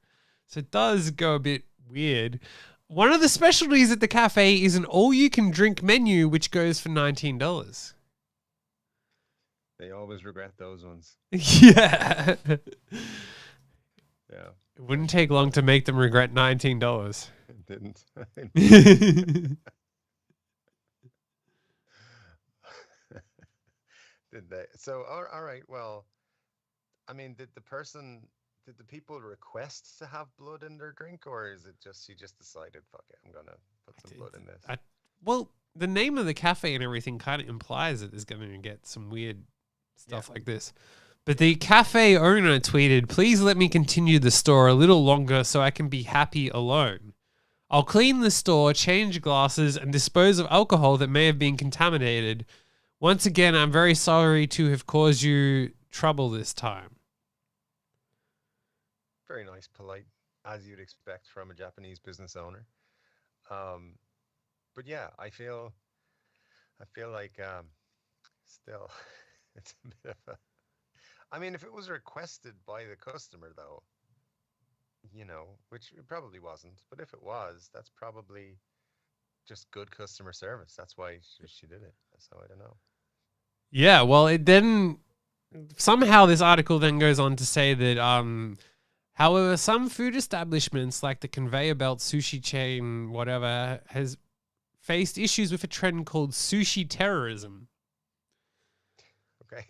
So it does go a bit weird. One of the specialties at the cafe is an all-you-can-drink menu, which goes for $19. they always regret those ones. Yeah. Yeah. It wouldn't take long to make them regret $19. It didn't. Did they? So, all right. Well, I mean, did the people request to have blood in their drink, or is it just she just decided, fuck it, I'm gonna put some blood in this? Well, the name of the cafe and everything kind of implies that there's going to get some weird stuff like this. But the cafe owner tweeted, "Please let me continue the store a little longer so I can be happy alone. I'll clean the store, change glasses, and dispose of alcohol that may have been contaminated. Once again, I'm very sorry to have caused you trouble this time." Very nice, polite, as you'd expect from a Japanese business owner. Um, but yeah, I feel like still, it's a bit of a. I mean, if it was requested by the customer, though, which it probably wasn't, but if it was, that's probably just good customer service. That's why she did it. So I don't know. Yeah, well, it then somehow this article then goes on to say that however, some food establishments like the conveyor belt sushi chain whatever has faced issues with a trend called sushi terrorism. Okay.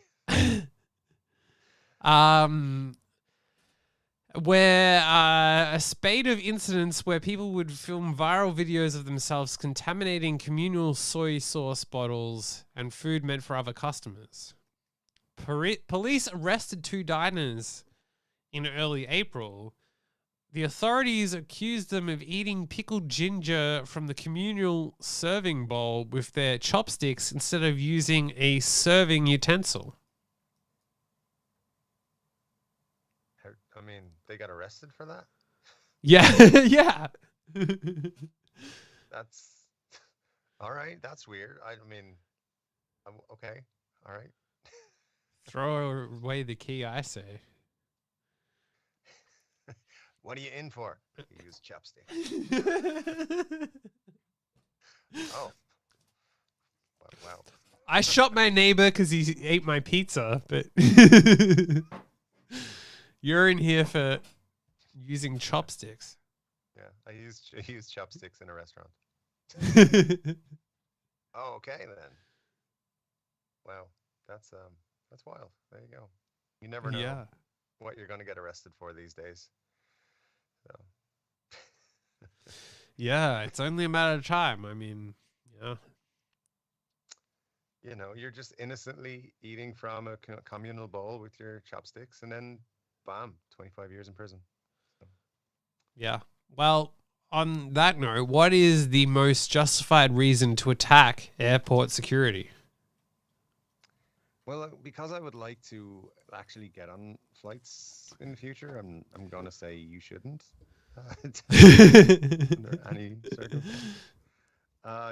Where a spate of incidents where people would film viral videos of themselves contaminating communal soy sauce bottles and food meant for other customers. Police arrested 2 diners in early April. The authorities accused them of eating pickled ginger from the communal serving bowl with their chopsticks instead of using a serving utensil. I mean, they got arrested for that? Yeah, yeah. That's all right. That's weird. I mean, okay. All right. Throw away the key, I say. What are you in for? You use chopsticks. Oh, wow. I shot my neighbor because he ate my pizza, but you're in here for using chopsticks. Yeah, I use chopsticks in a restaurant. Oh, okay then. Wow, that's wild. There you go. You never know what you're going to get arrested for these days. So. Yeah, it's only a matter of time. I mean, yeah. You're just innocently eating from a communal bowl with your chopsticks, and then, bam, 25 years in prison. So. Yeah. Well, on that note, what is the most justified reason to attack airport security? Well, because I would like to actually get on flights in the future, I'm gonna say you shouldn't under any circumstance.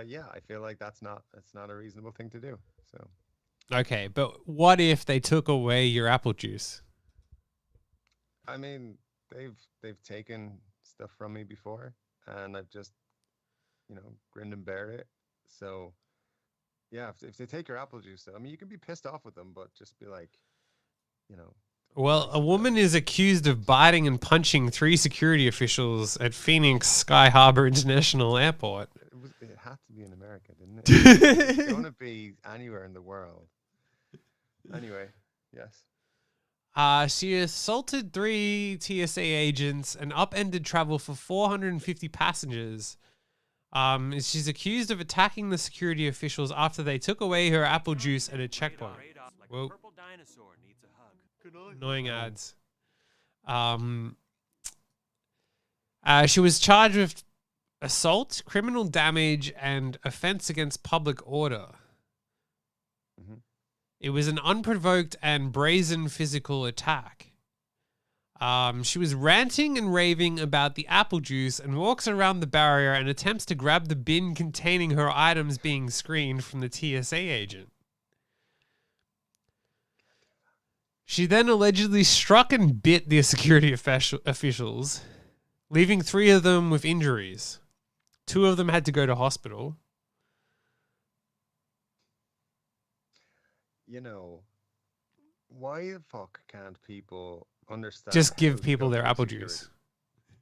Yeah, I feel like that's not a reasonable thing to do. So. Okay, but what if they took away your apple juice? I mean, they've taken stuff from me before, and I've just, grinned and bared it. So. Yeah, if they take your apple juice, though, I mean, you can be pissed off with them, but just be like, Well, a woman is accused of biting and punching 3 security officials at Phoenix Sky Harbor International Airport. It had to be in America, didn't it? It's going to be anywhere in the world. Anyway, yes. She assaulted 3 TSA agents and upended travel for 450 passengers. She's accused of attacking the security officials after they took away her apple juice at a checkpoint. Well, annoying ads. She was charged with assault, criminal damage, and offense against public order. Hmm. It was an unprovoked and brazen physical attack. She was ranting and raving about the apple juice and walks around the barrier and attempts to grab the bin containing her items being screened from the TSA agent. She then allegedly struck and bit the security officials, leaving 3 of them with injuries. 2 of them had to go to hospital. You know, why the fuck can't people understand Just how give to people go their through apple security? juice.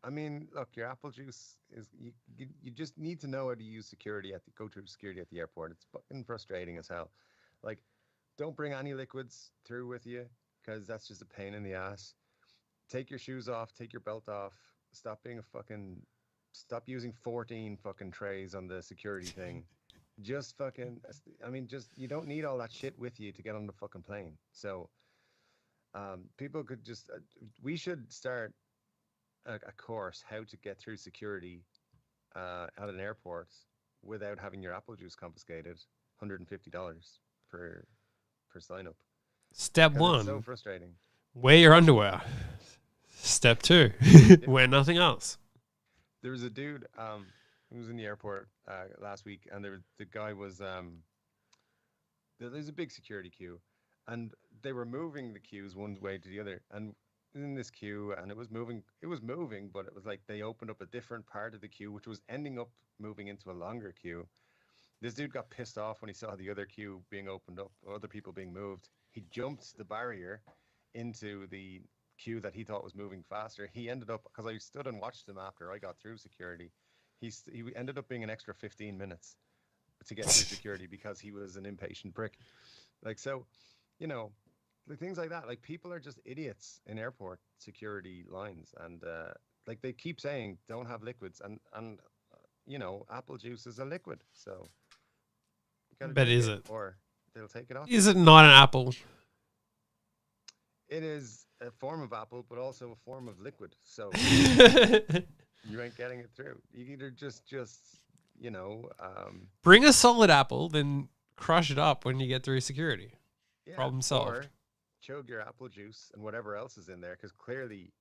I mean, look, your apple juice is you just need to know how to use security at the go through security at the airport. It's fucking frustrating as hell. Like, don't bring any liquids through with you because that's just a pain in the ass. Take your shoes off, take your belt off. Stop being a fucking stop using 14 fucking trays on the security thing. Just fucking I mean, just you don't need all that shit with you to get on the fucking plane. So, people could just we should start a course how to get through security at an airport without having your apple juice confiscated. $150 per sign up Step because it's so 1, frustrating. wear your underwear. Step 2, Yeah. wear nothing else. There was a dude who was in the airport last week, and the guy was there's a big security queue, and they were moving the queues one way to the other, and in this queue, and it was moving, but it was like they opened up a different part of the queue, which was ending up moving into a longer queue. This dude got pissed off when he saw the other queue being opened up, other people being moved. He jumped the barrier into the queue that he thought was moving faster. He ended up, because I stood and watched him after I got through security, he ended up being an extra 15 minutes to get through security because he was an impatient prick. Like, so, you know, like things like that. Like, people are just idiots in airport security lines, and like they keep saying don't have liquids, and apple juice is a liquid, so you got to But drink is it it? or they'll take it off you. Is it not an apple? It is a form of apple, but also a form of liquid, so you ain't getting it through. You either just you know, Bring a solid apple, then crush it up when you get through security. yeah, Problem solved. or chug your apple juice and whatever else is in there, because clearly,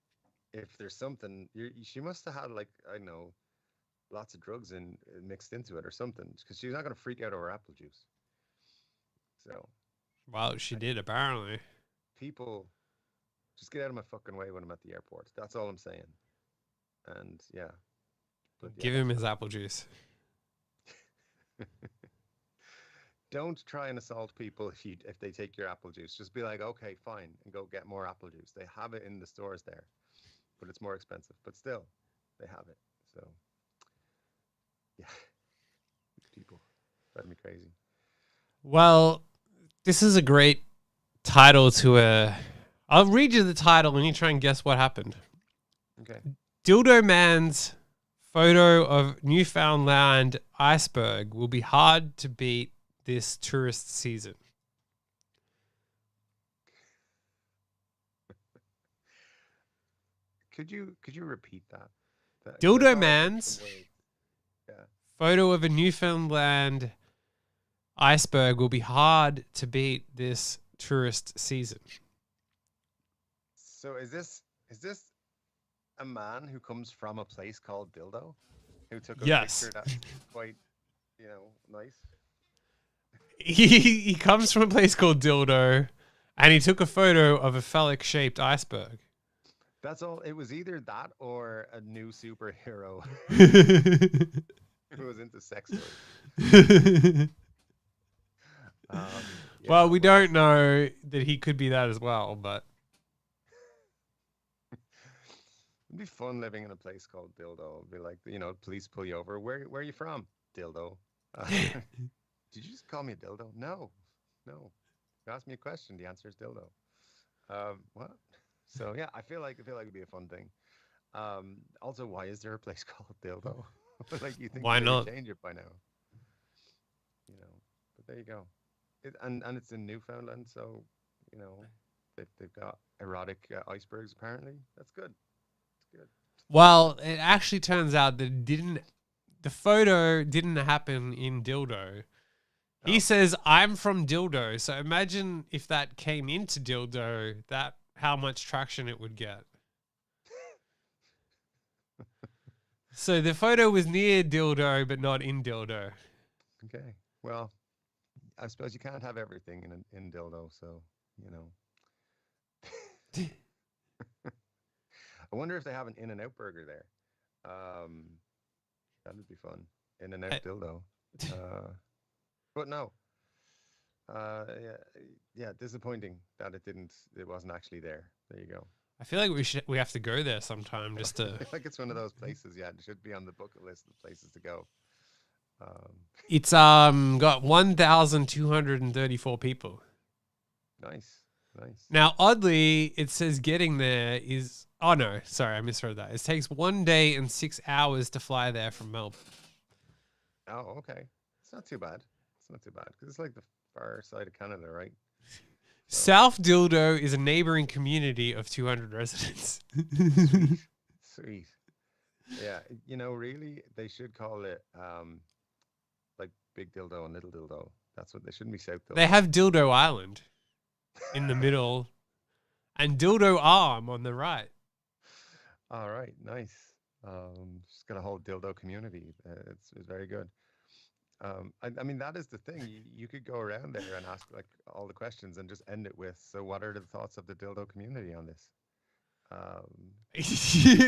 if there's something, she must have had like I don't know lots of drugs in mixed into it or something, because she's not gonna freak out over apple juice. So Well, she I, did, apparently. people just get out of my fucking way when I'm at the airport. That's all I'm saying. And yeah, but yeah, Give that's him his funny. apple juice. Don't try and assault people if they take your apple juice. Just be like, okay, fine, and go get more apple juice. They have it in the stores there, but it's more expensive. But still, they have it. So yeah, people drive me crazy. Well, this is a great title to a. I'll read you the title and you try and guess what happened. Okay. Dildo Man's photo of Newfoundland iceberg will be hard to beat this tourist season. Could you repeat that? Because I Dildo thought I heard some Man's words. Yeah. photo of a Newfoundland iceberg will be hard to beat this tourist season. So is this a man who comes from a place called Dildo, who took a Yes. picture that's quite, nice? He comes from a place called Dildo and he took a photo of a phallic shaped iceberg. That's all. It was either that or a new superhero who was into sex toys. Well, Yeah, we well, don't know that he could be that as well, but it'd be fun living in a place called Dildo. It'd be like, police pull you over. Where are you from? Dildo. Did you just call me a dildo? No, no. You asked me a question. The answer is dildo. What? So yeah, I feel like it'd be a fun thing. Also, why is there a place called dildo? Like you think why they would not? change it by now, you know? But there you go. And it's in Newfoundland, so you know they've got erotic icebergs. Apparently, that's good. It's good. Well, it actually turns out that it didn't. the photo didn't happen in dildo. He Oh. says, I'm from dildo. So imagine if that came into dildo, that how much traction it would get. So the photo was near dildo, but not in dildo. Okay. Well, I suppose you can't have everything in dildo, so you know. I wonder if they have an In-N-Out burger there. That would be fun. In-N-Out I- dildo. Uh, but no. Yeah, yeah. Disappointing that it didn't. It wasn't actually there. There you go. I feel like we have to go there sometime just I to. feel like it's one of those places. Yeah, it should be on the bucket list of places to go. Um, It's got 1,234 people. nice, nice. Now, oddly, it says getting there is. Oh no, sorry, I misread that. It takes 1 day and 6 hours to fly there from Melbourne. Oh, okay. It's not too bad. It's not too bad because it's like the far side of Canada, right? So, South Dildo is a neighboring community of 200 residents. sweet, sweet. Yeah, really, they should call it like Big Dildo and Little Dildo. That's what they shouldn't be South They Dildo. have Dildo Island in the middle and Dildo Arm on the right. All right, nice. Just got a whole dildo community. It's very good. I mean, that is the thing. You could go around there and ask like all the questions and just end it with, so what are the thoughts of the dildo community on this?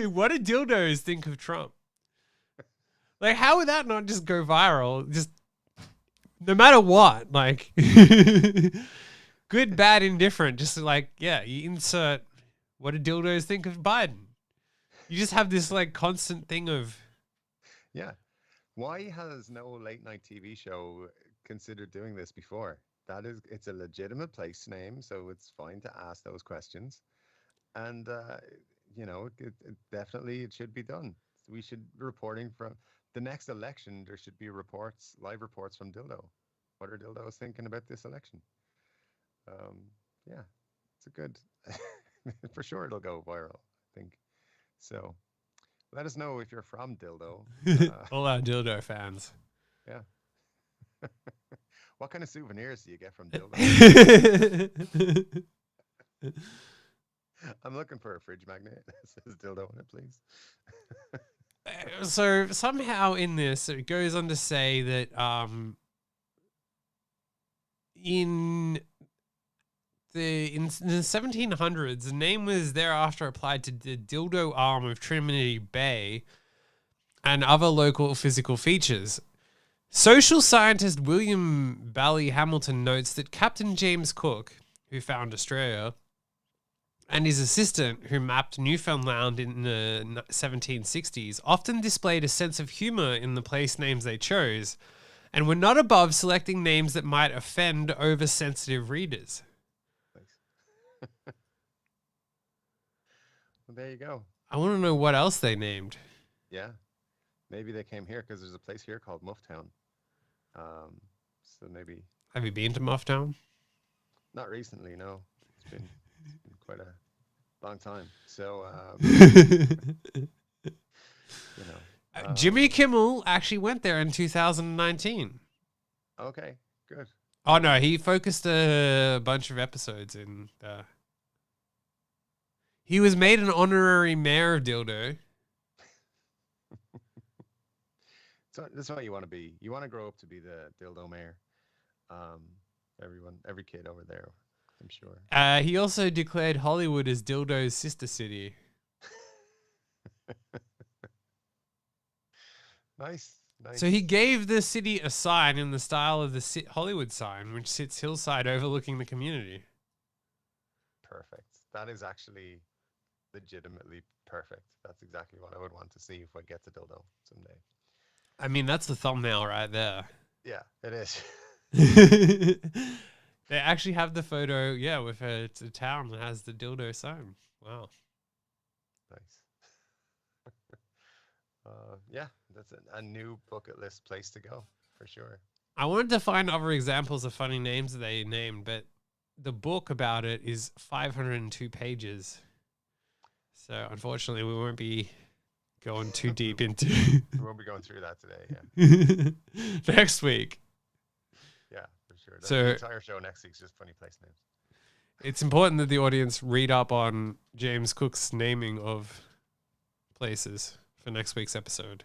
What do dildos think of Trump? Like, how would that not just go viral? Just no matter what, like, good, bad, indifferent. Just like, yeah, you insert what do dildos think of Biden? You just have this like constant thing of, Yeah. Why has no late night TV show considered doing this before? It's a legitimate place name, so it's fine to ask those questions. And definitely it should be done. We should be reporting from the next election. There should be live reports from Dildo. What are Dildos thinking about this election? Yeah, it's a good. For sure, it'll go viral, I think. So let us know if you're from Dildo. all our dildo fans. Yeah. What kind of souvenirs do you get from Dildo? I'm looking for a fridge magnet that says dildo on it, please. So somehow in this, it goes on to say that in the 1700s, the name was thereafter applied to the dildo arm of Trinity Bay and other local physical features. Social scientist William Bally Hamilton notes that Captain James Cook, who found Australia, and his assistant, who mapped Newfoundland in the 1760s, often displayed a sense of humor in the place names they chose, and were not above selecting names that might offend oversensitive readers. Well, there you go. I want to know what else they named. Yeah. Maybe they came here because there's a place here called Mufftown. So maybe Have you been to Mufftown? not recently, no. It's been quite a long time. So, Jimmy Kimmel actually went there in 2019. Okay, good. Oh no, he focused a bunch of episodes in. He was made an honorary mayor of Dildo. So this is what you want to be. You want to grow up to be the dildo mayor. Every kid over there, I'm sure. He also declared Hollywood as Dildo's sister city. Nice, nice. So he gave the city a sign in the style of the Hollywood sign, which sits hillside overlooking the community. Perfect. That is actually legitimately perfect. That's exactly what I would want to see if I get to dildo someday. I mean, that's the thumbnail right there. Yeah, it is. They actually have the photo, yeah, with it's a town that has the dildo sign. Wow. Nice. Yeah, that's a new bucket list place to go for sure. I wanted to find other examples of funny names that they named, but the book about it is 502 pages. So unfortunately, we won't be going too deep into We won't be going through that today. Yeah, next week. yeah, for sure. The So entire show next week's just funny place names. it's important that the audience read up on James Cook's naming of places for next week's episode.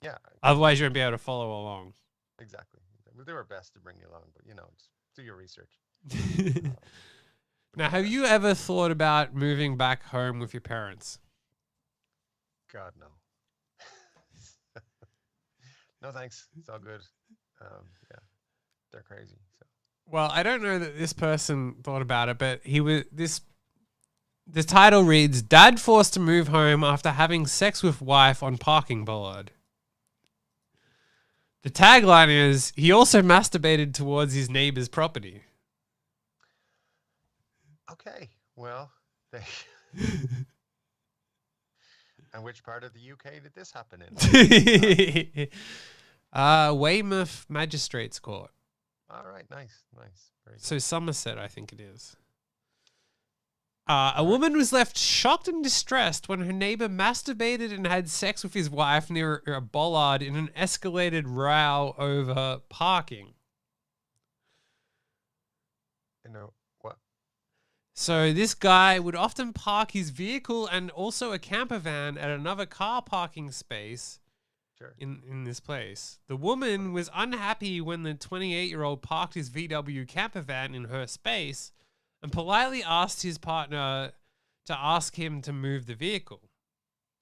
Yeah, Otherwise, you won't be able to follow along. exactly. We'll do our best to bring you along, but just do your research. Now, have you ever thought about moving back home with your parents? God, no. No, thanks. It's all good. Yeah, they're crazy. So Well, I don't know that this person thought about it, but the title reads, Dad forced to move home after having sex with wife on parking bollard. The tagline is, he also masturbated towards his neighbor's property. okay, well, and which part of the UK did this happen in? Weymouth Magistrates Court. All right, nice. Very good. So Somerset, I think it is. A woman was left shocked and distressed when her neighbor masturbated and had sex with his wife near a bollard in an escalated row over parking. What? So this guy would often park his vehicle and also a camper van at another car parking space Sure. in this place. The woman was unhappy when the 28-year-old parked his VW camper van in her space and politely asked his partner to ask him to move the vehicle.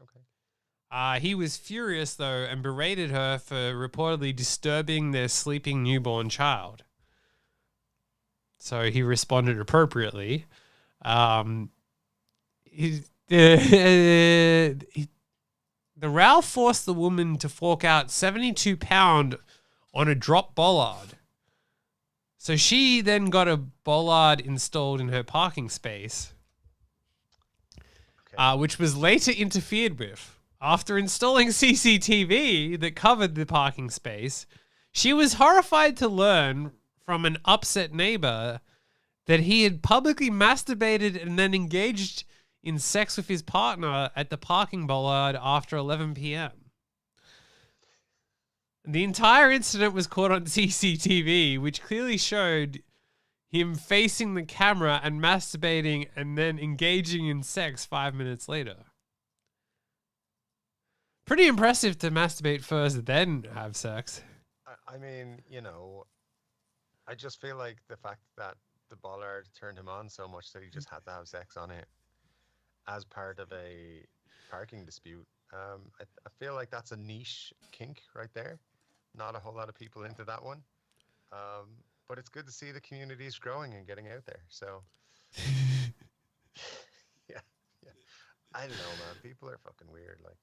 Okay. He was furious, though, and berated her for reportedly disturbing their sleeping newborn child. So he responded appropriately. The row forced the woman to fork out £72 on a drop bollard. So she then got a bollard installed in her parking space, Okay. which was later interfered with. After installing CCTV that covered the parking space, she was horrified to learn from an upset neighbor that he had publicly masturbated and then engaged in sex with his partner at the parking bollard after 11 p.m. The entire incident was caught on CCTV, which clearly showed him facing the camera and masturbating and then engaging in sex 5 minutes later. Pretty impressive to masturbate first, then have sex. I mean, I just feel like the fact that the bollard turned him on so much that he just had to have sex on it as part of a parking dispute. I feel like that's a niche kink right there. Not a whole lot of people into that one. But it's good to see the community's growing and getting out there. So, yeah. I don't know, man. People are fucking weird. Like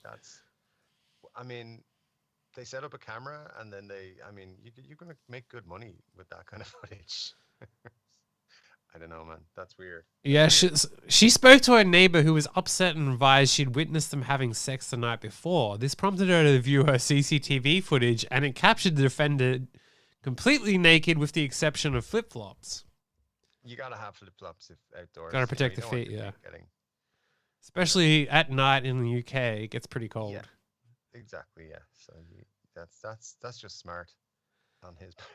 they set up a camera and then you're going to make good money with that kind of footage. I don't know, man. That's weird. Yeah, she spoke to her neighbor who was upset and advised she'd witnessed them having sex the night before. This prompted her to view her CCTV footage, and it captured the defendant completely naked with the exception of flip-flops. You got to have flip-flops if outdoors. Got to protect you the don't want feet, your yeah. getting... Especially at night in the UK, it gets pretty cold. Yeah, exactly, yeah. So that's just smart on his part.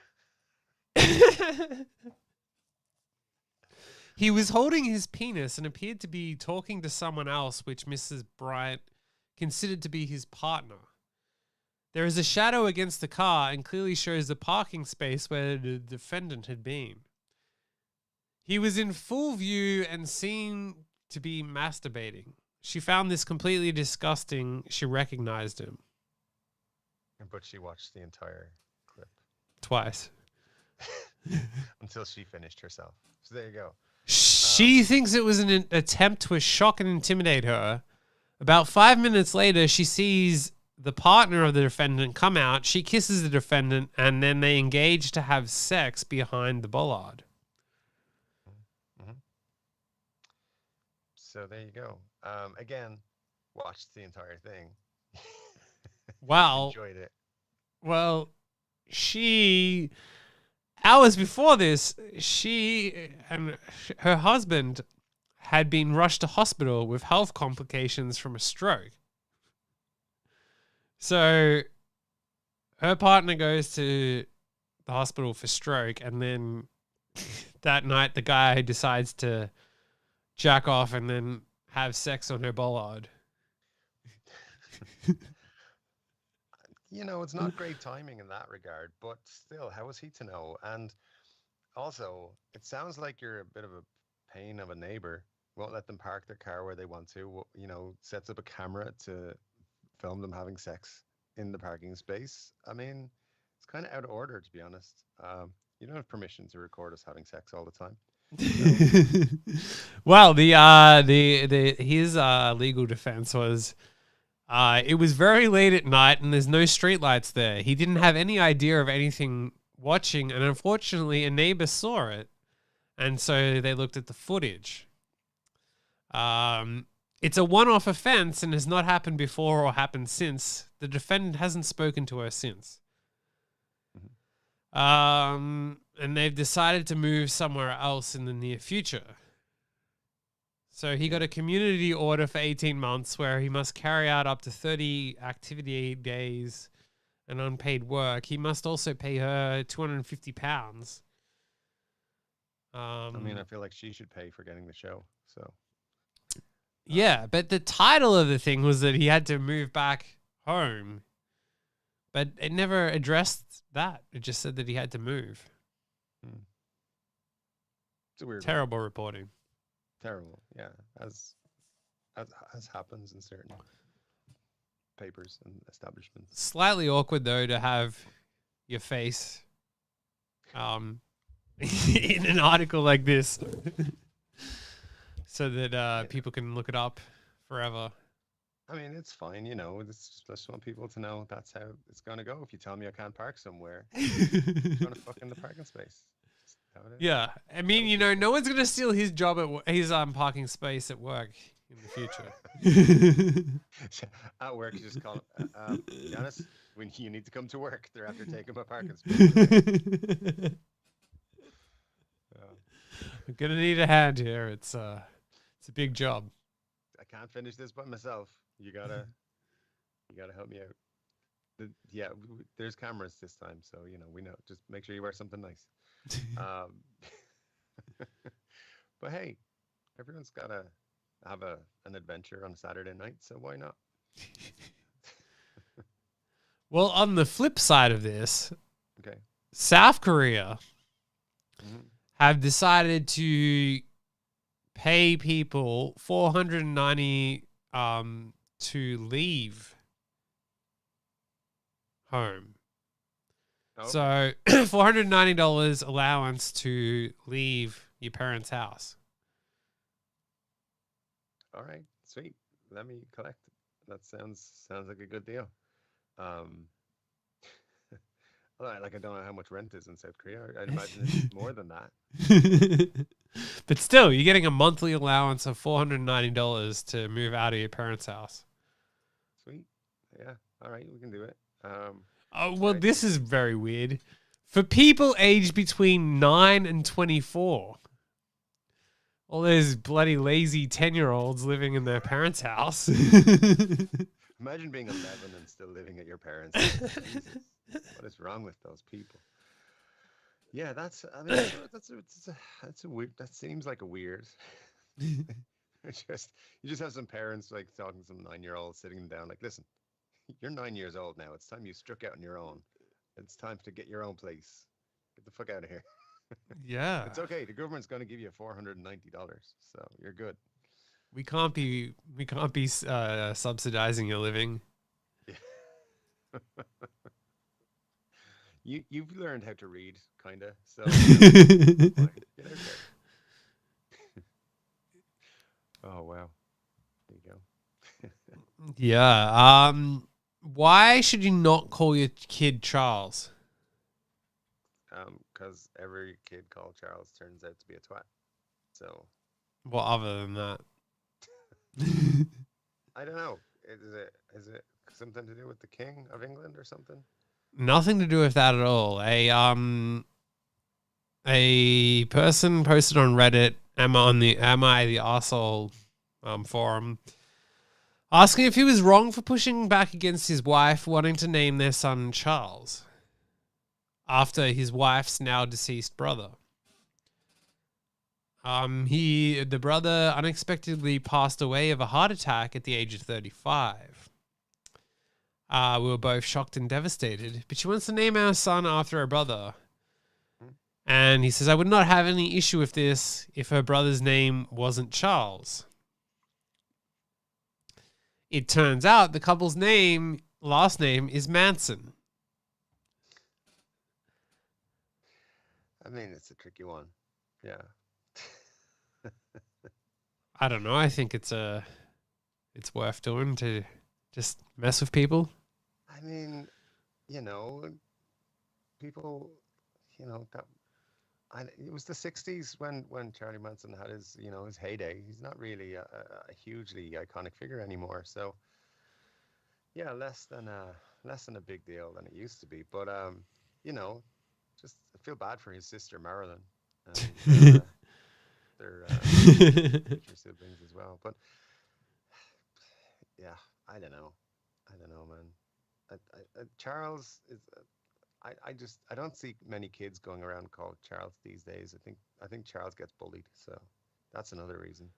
He was holding his penis and appeared to be talking to someone else, which Mrs. Bryant considered to be his partner. There is a shadow against the car and clearly shows the parking space where the defendant had been. He was in full view and seen to be masturbating. She found this completely disgusting. She recognized him. But she watched the entire clip. Twice. Until she finished herself. So there you go. She thinks it was an attempt to shock and intimidate her. About 5 minutes later, she sees the partner of the defendant come out. She kisses the defendant, and then they engage to have sex behind the bollard. Mm-hmm. So there you go. Again, watched the entire thing. Wow. Enjoyed it. Well, hours before this, she and her husband had been rushed to hospital with health complications from a stroke. So her partner goes to the hospital for stroke, and then that night the guy decides to jack off and then have sex on her bollard. It's not great timing in that regard, but still, how was he to know? And also, it sounds like you're a bit of a pain of a neighbor. Won't let them park their car where they want to. Sets up a camera to film them having sex in the parking space. I mean, it's kind of out of order, to be honest. You don't have permission to record us having sex all the time. So, Well, the his legal defense was it was very late at night and there's no streetlights there. He didn't have any idea of anything watching, and unfortunately, a neighbor saw it, and so they looked at the footage. It's a one-off offense and has not happened before or happened since. The defendant hasn't spoken to her since. And they've decided to move somewhere else in the near future. So he got a community order for 18 months where he must carry out up to 30 activity days and unpaid work. He must also pay her £250. I mean, I feel like she should pay for getting the show. So yeah, but the title of the thing was that he had to move back home. But it never addressed that. It just said that he had to move. It's a weird Terrible reporting. Terrible, yeah. As happens in certain papers and establishments. Slightly awkward though to have your face in an article like this, so that people can look it up forever. I mean, it's fine, just want people to know that's how it's gonna go. If you tell me I can't park somewhere, I'm gonna fuck in the parking space. Yeah, I mean, no one's gonna steal his job at his parking space at work in the future. At work, you just call him, Janice, when you need to come to work, they're after taking my parking space. I'm gonna need a hand here. It's a big job. I can't finish this by myself. You gotta help me out. There's cameras this time, so we know. Just make sure you wear something nice. But hey, everyone's gotta have an adventure on a Saturday night, so why not? Well, on the flip side of this, okay, South Korea have decided to pay people $490 to leave home. Okay. So $490 allowance to leave your parents' house. All right, sweet. Let me collect. That sounds like a good deal. Like I don't know how much rent is in South Korea. I'd imagine it's more than that. But still, you're getting a monthly allowance of $490 to move out of your parents' house. Sweet. Yeah. All right, we can do it. This is very weird. For people aged between 9 and 24. All those bloody lazy 10-year-olds living in their parents' house. Imagine being 11 and still living at your parents' house. Jesus. What is wrong with those people? Yeah, that's a weird. That seems like a weird. You just have some parents like talking to some 9-year-old sitting them down, like, listen, you're 9 years old now. It's time you struck out on your own. It's time to get your own place. Get the fuck out of here. Yeah, it's okay. The government's going to give you $490, so you're good. We can't be subsidizing your living. Yeah. You've learned how to read, kinda. So get out there. Oh wow, there you go. Yeah. Why should you not call your kid Charles? Because every kid called Charles turns out to be a twat. So. Well, other than that, I don't know. Is it something to do with the King of England or something? Nothing to do with that at all. A person posted on Reddit, Am I the Arsehole forum, Asking if he was wrong for pushing back against his wife wanting to name their son Charles after his wife's now deceased brother. The brother unexpectedly passed away of a heart attack at the age of 35. We were both shocked and devastated, but she wants to name our son after her brother. And he says, I would not have any issue with this if her brother's name wasn't Charles. It turns out the couple's last name is Manson. I mean, it's a tricky one. Yeah. I don't know. I think it's worth doing to just mess with people. I mean, people, it was the 60s when Charlie Manson had his heyday. He's not really a hugely iconic figure anymore. So yeah, less than a big deal than it used to be. But just I feel bad for his sister Marilyn and their future siblings as well. But yeah, I don't know, man. Charles is. I don't see many kids going around called Charles these days. I think Charles gets bullied, so that's another reason.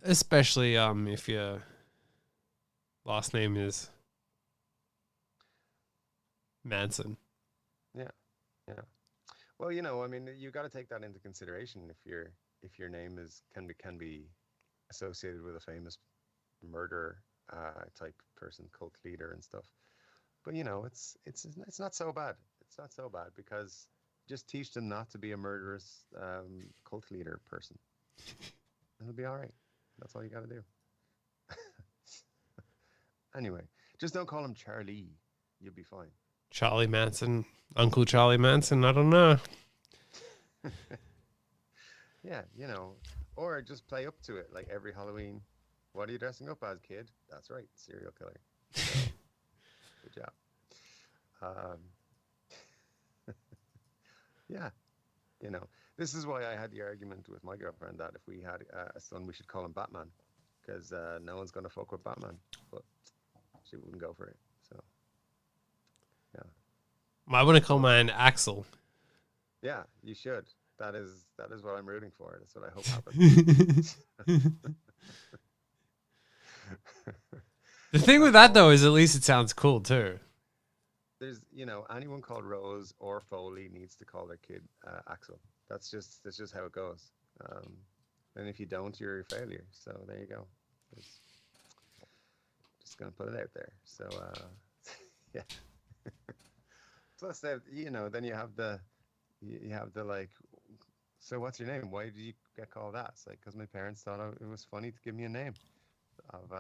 Especially if your last name is Manson. Yeah. Well, I mean, you got to take that into consideration if your name can be associated with a famous murder type person, cult leader and stuff. But it's not so bad. It's not so bad because just teach them not to be a murderous cult leader person. It'll be all right. That's all you got to do. Anyway, just don't call him Charlie. You'll be fine. Charlie Manson, Uncle Charlie Manson. I don't know. Yeah, or just play up to it like every Halloween. What are you dressing up as, kid? That's right, serial killer. So, good job. Yeah, this is why I had the argument with my girlfriend that if we had a son, we should call him Batman, because no one's gonna fuck with Batman, but she wouldn't go for it. So, yeah. I want to call mine Axel. Yeah, you should. That is what I'm rooting for. That's what I hope happens. The thing with that though is at least it sounds cool too. There's, anyone called Rose or Foley needs to call their kid Axel. That's just how it goes. And if you don't, you're a failure. So there you go. Just gonna put it out there. So yeah. Plus, then you have the like. So what's your name? Why did you get called that? It's like because my parents thought it was funny to give me a name of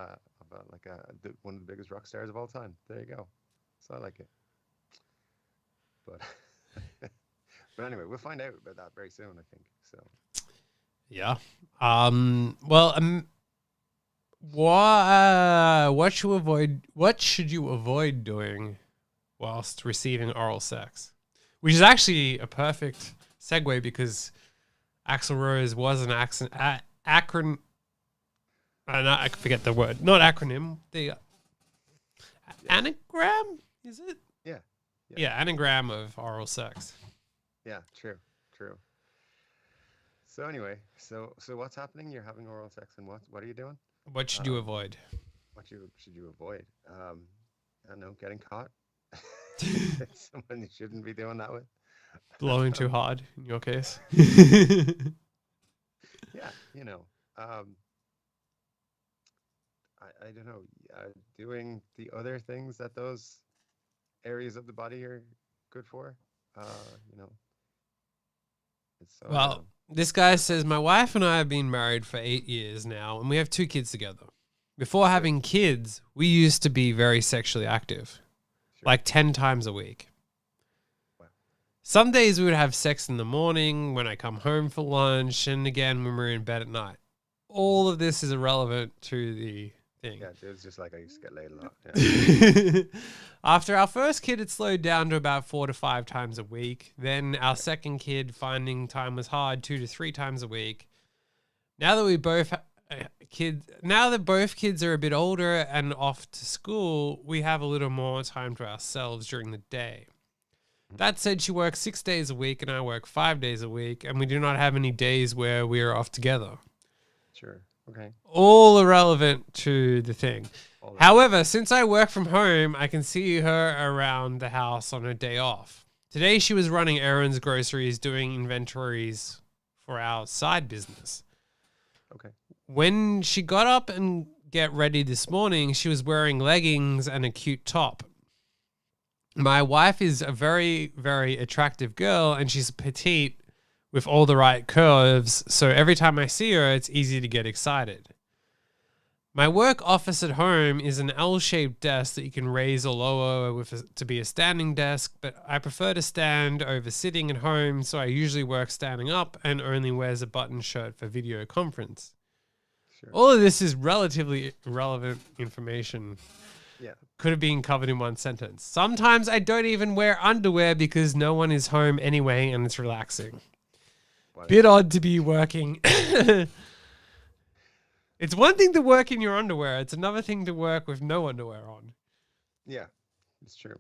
one of the biggest rock stars of all time. There you go. So I like it. But but anyway, we'll find out about that very soon, I think. So yeah. What should you avoid doing whilst receiving oral sex? Which is actually a perfect segue because Axl Rose was an acronym. I forget the word. Not acronym. The anagram, is it? Yeah, anagram of oral sex. Yeah, true. So anyway, so what's happening? You're having oral sex, and what are you doing? What should you avoid? What should you avoid? I don't know, getting caught. Someone you shouldn't be doing that with. Blowing too hard, in your case. Yeah, I don't know, doing the other things that those areas of the body are good for. Well, this guy says, my wife and I have been married for 8 years now, and we have 2 kids together. Before having kids, we used to be very sexually active, like 10 times a week. Wow. Some days we would have sex in the morning, when I come home for lunch, and again when we're in bed at night. All of this is irrelevant to the thing. Yeah, it's just like I used to get laid a lot. Yeah. After our first kid, it slowed down to about 4 to 5 times a week. Then our second kid, finding time was hard, 2 to 3 times a week. Now that we both now that both kids are a bit older and off to school, we have a little more time to ourselves during the day. That said, she works 6 days a week and I work 5 days a week, and we do not have any days where we are off together. Sure. Okay. All irrelevant to the thing. All right. However, since I work from home, I can see her around the house on her day off. Today, she was running errands, groceries, doing inventories for our side business. Okay. When she got up and get ready this morning, she was wearing leggings and a cute top. My wife is a very, very attractive girl, and she's petite with all the right curves, so every time I see her, it's easy to get excited. My work office at home is an L-shaped desk that you can raise or lower to be a standing desk, but I prefer to stand over sitting at home, so I usually work standing up and only wears a button shirt for video conference. Sure. All of this is relatively irrelevant information. Yeah. Could have been covered in one sentence. Sometimes I don't even wear underwear because no one is home anyway and it's relaxing. Bit odd to be working. It's one thing to work in your underwear. It's another thing to work with no underwear on. Yeah, it's true.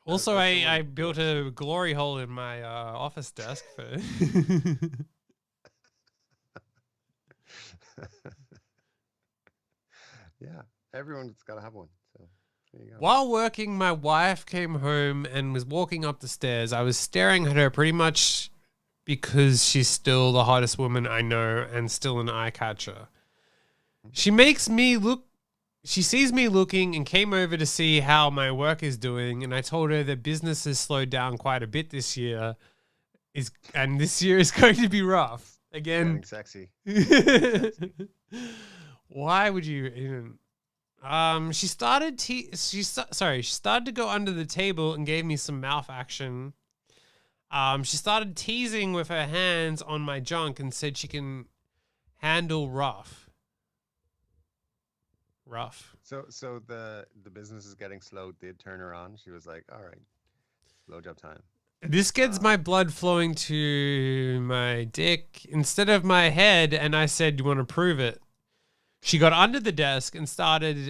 Also, I built a glory hole in my office desk for... Yeah, everyone's got to have one. So there you go. While working, my wife came home and was walking up the stairs. I was staring at her pretty much because she's still the hottest woman I know and still an eye catcher. She sees me looking and came over to see how my work is doing, and I told her that business has slowed down quite a bit this year, and this year is going to be rough. Again, Getting sexy. Why would you even? She started she started to go under the table and gave me some mouth action. She started teasing with her hands on my junk and said she can handle rough. So the business is getting slow did turn her on. She was like, all right, blowjob time. This gets my blood flowing to my dick instead of my head, and I said, "Do you want to prove it?" She got under the desk and started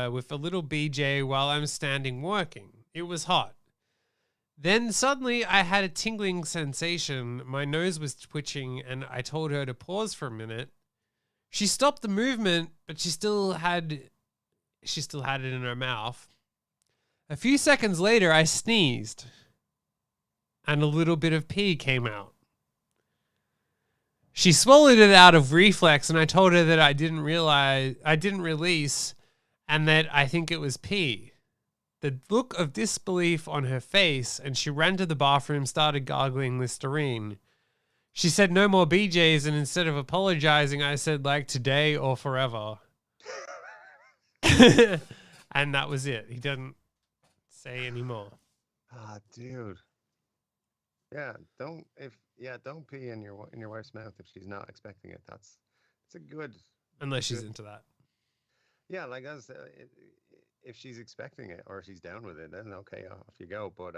with a little BJ while I'm standing working. It was hot. Then suddenly I had a tingling sensation. My nose was twitching, and I told her to pause for a minute. She stopped the movement, but she still had it in her mouth. A few seconds later, I sneezed, and a little bit of pee came out. She swallowed it out of reflex, and I told her that I didn't release, and that I think it was pee. The look of disbelief on her face, and she ran to the bathroom, started gargling Listerine. She said no more BJs, and instead of apologizing, I said, like, today or forever. And that was it. He didn't say anymore. Ah, dude. Yeah, don't pee in your wife's mouth if she's not expecting it. It's a good. Unless she's into that. Yeah, like if she's expecting it or she's down with it, then okay, off you go. But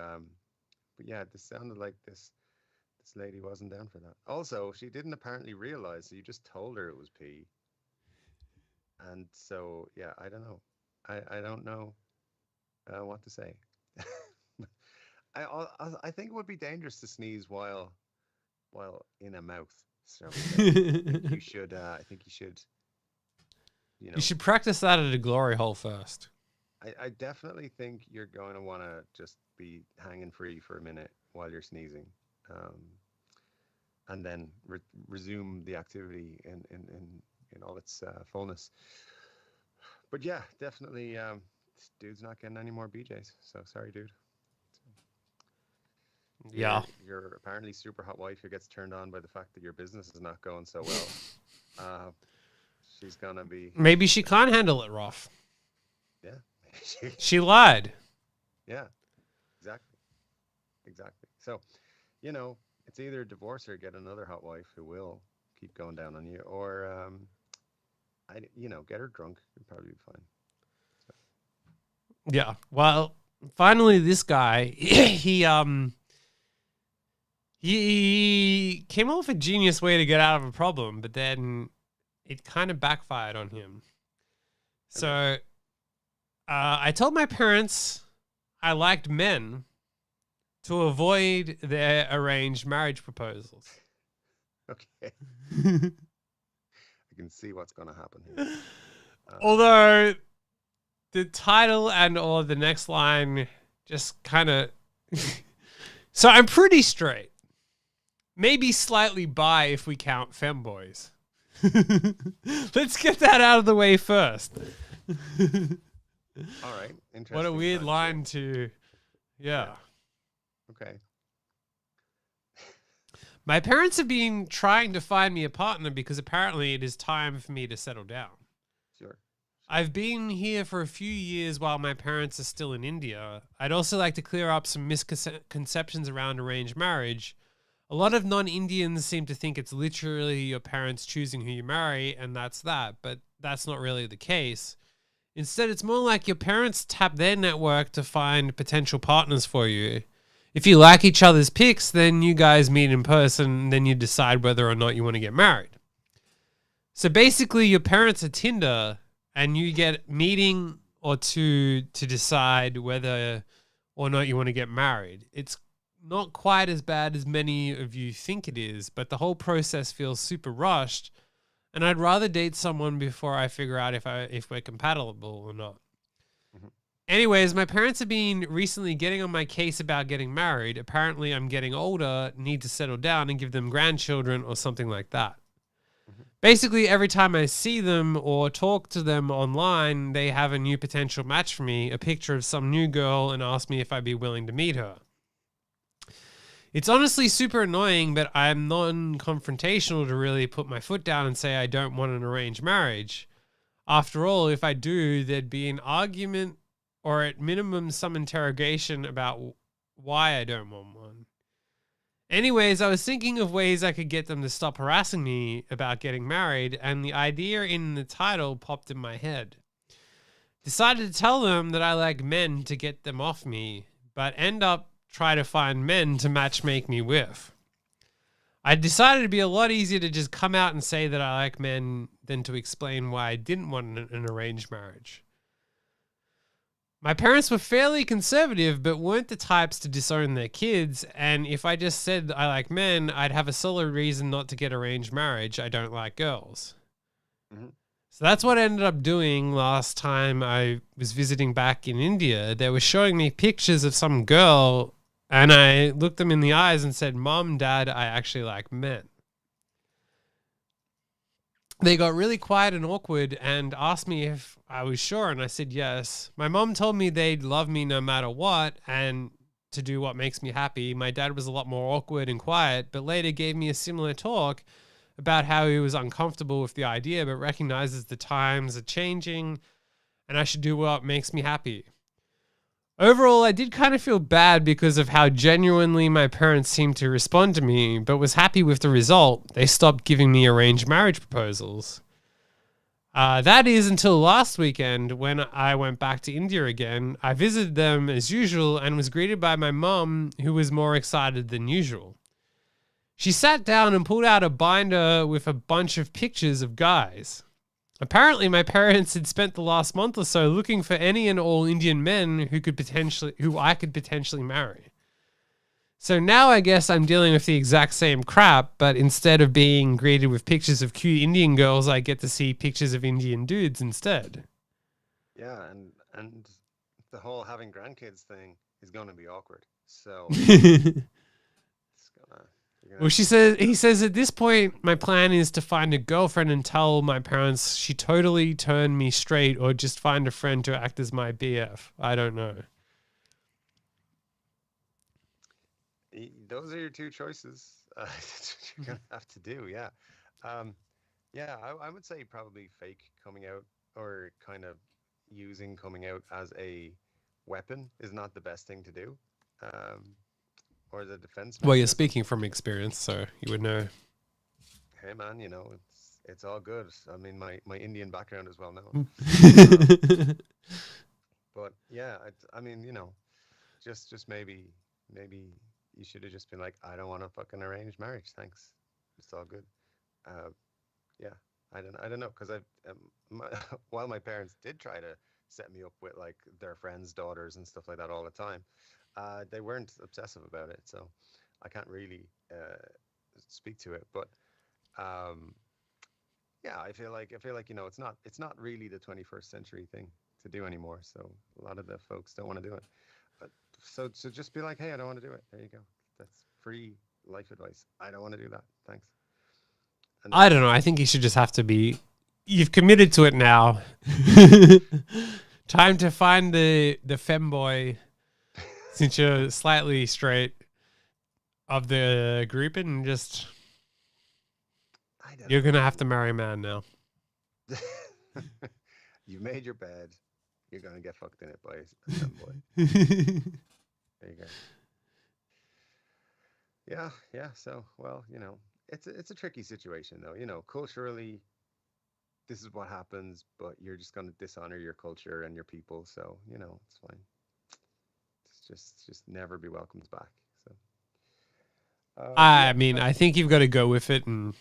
yeah, this sounded like this lady wasn't down for that. Also, she didn't apparently realize, so you just told her it was pee. And so yeah, I don't know. I don't know what to say. I think it would be dangerous to sneeze while in a mouth. So I think you should. I think you should. You should practice that at a glory hole first. I definitely think you're going to want to just be hanging free for a minute while you're sneezing, and then resume the activity in all its fullness. But yeah, definitely, this dude's not getting any more BJs. So sorry, dude. Yeah. You're apparently super hot wife who gets turned on by the fact that your business is not going so well. She's gonna be. Maybe she can't handle it rough. Yeah. She lied. Yeah. Exactly. So, it's either divorce her, get another hot wife who will keep going down on you, or get her drunk. It'd probably be fine. So. Yeah. Well, finally, this guy he He came up with a genius way to get out of a problem, but then it kind of backfired on him. Oh, yeah. So I told my parents I liked men to avoid their arranged marriage proposals. Okay. I can see what's going to happen here. Although the title and or the next line just kind of so I'm pretty straight. Maybe slightly bi if we count femboys. Let's get that out of the way first. All right. Interesting. What a weird title. line to yeah. Okay. My parents have been trying to find me a partner because apparently it is time for me to settle down. Sure. I've been here for a few years while my parents are still in India. I'd also like to clear up some misconceptions around arranged marriage. A lot of non-Indians seem to think it's literally your parents choosing who you marry, and that's that, but that's not really the case. Instead, it's more like your parents tap their network to find potential partners for you. If you like each other's pics, then you guys meet in person, then you decide whether or not you want to get married. So basically, your parents are Tinder, and you get a meeting or two to decide whether or not you want to get married. It's not quite as bad as many of you think it is, but the whole process feels super rushed, and I'd rather date someone before I figure out if we're compatible or not. Mhm. Anyways, my parents have been recently getting on my case about getting married. Apparently, I'm getting older, need to settle down and give them grandchildren or something like that. Mhm. Basically, every time I see them or talk to them online, they have a new potential match for me, a picture of some new girl, and ask me if I'd be willing to meet her. It's honestly super annoying, but I'm non-confrontational to really put my foot down and say I don't want an arranged marriage. After all, if I do, there'd be an argument or at minimum some interrogation about why I don't want one. Anyways, I was thinking of ways I could get them to stop harassing me about getting married, and the idea in the title popped in my head. Decided to tell them that I like men to get them off me, but end up try to find men to matchmake me with. I decided it'd be a lot easier to just come out and say that I like men than to explain why I didn't want an arranged marriage. My parents were fairly conservative, but weren't the types to disown their kids, and if I just said I like men, I'd have a solid reason not to get arranged marriage. I don't like girls. Mhm. So that's what I ended up doing last time I was visiting back in India. They were showing me pictures of some girl, and I looked them in the eyes and said, Mom, Dad, I actually like men. They got really quiet and awkward and asked me if I was sure, and I said yes. My mom told me they'd love me no matter what and to do what makes me happy. My dad was a lot more awkward and quiet, but later gave me a similar talk about how he was uncomfortable with the idea, but recognizes the times are changing and I should do what makes me happy. Overall, I did kind of feel bad because of how genuinely my parents seemed to respond to me, but was happy with the result. They stopped giving me arranged marriage proposals. That is until last weekend when I went back to India again. I visited them as usual and was greeted by my mum, who was more excited than usual. She sat down and pulled out a binder with a bunch of pictures of guys. Apparently, my parents had spent the last month or so looking for any and all Indian men who I could potentially marry. So now I guess I'm dealing with the exact same crap, but instead of being greeted with pictures of cute Indian girls, I get to see pictures of Indian dudes instead. Yeah, and the whole having grandkids thing is going to be awkward. So it's gonna you're gonna Well, have to figure something he out. says at this point, my plan is to find a girlfriend and tell my parents she totally turned me straight, or just find a friend to act as my BF. I don't know. Those are your two choices. That's what you're gonna have to do. Yeah, um, yeah. I would say probably fake coming out or kind of using coming out as a weapon is not the best thing to do, um, or the defense Well, you're mechanism. speaking from experience, so you would know. Hey man, it's all good. I mean, my Indian background is well known. Um, but yeah, I mean, just maybe you should have just been like, I don't want a fucking arranged marriage. Thanks. It's all good. Uh, yeah, I don't know, because my, while my parents did try to set me up with like their friends' daughters and stuff like that all the time, they weren't obsessive about it, so I can't really speak to it. But um, yeah, I feel like it's not really the 21st century thing to do anymore. So a lot of the folks don't want to do it. But so just be like, hey, I don't want to do it. There you go. That's free life advice. I don't want to do that. Thanks. And I don't that's know. I think you should just have to be. You've committed to it now. Time to find the femboy, since you're slightly straight, of the group, and just I don't you're know, gonna have man. to marry a man now. You made your bed. You're gonna get fucked in it by a femboy. There you go. Yeah, yeah. So, well, it's a tricky situation, though. Culturally, this is what happens, but you're just gonna dishonor your culture and your people. So, it's fine. It's just never be welcomed back. So, but I yeah, mean, I think you've got to go with it, and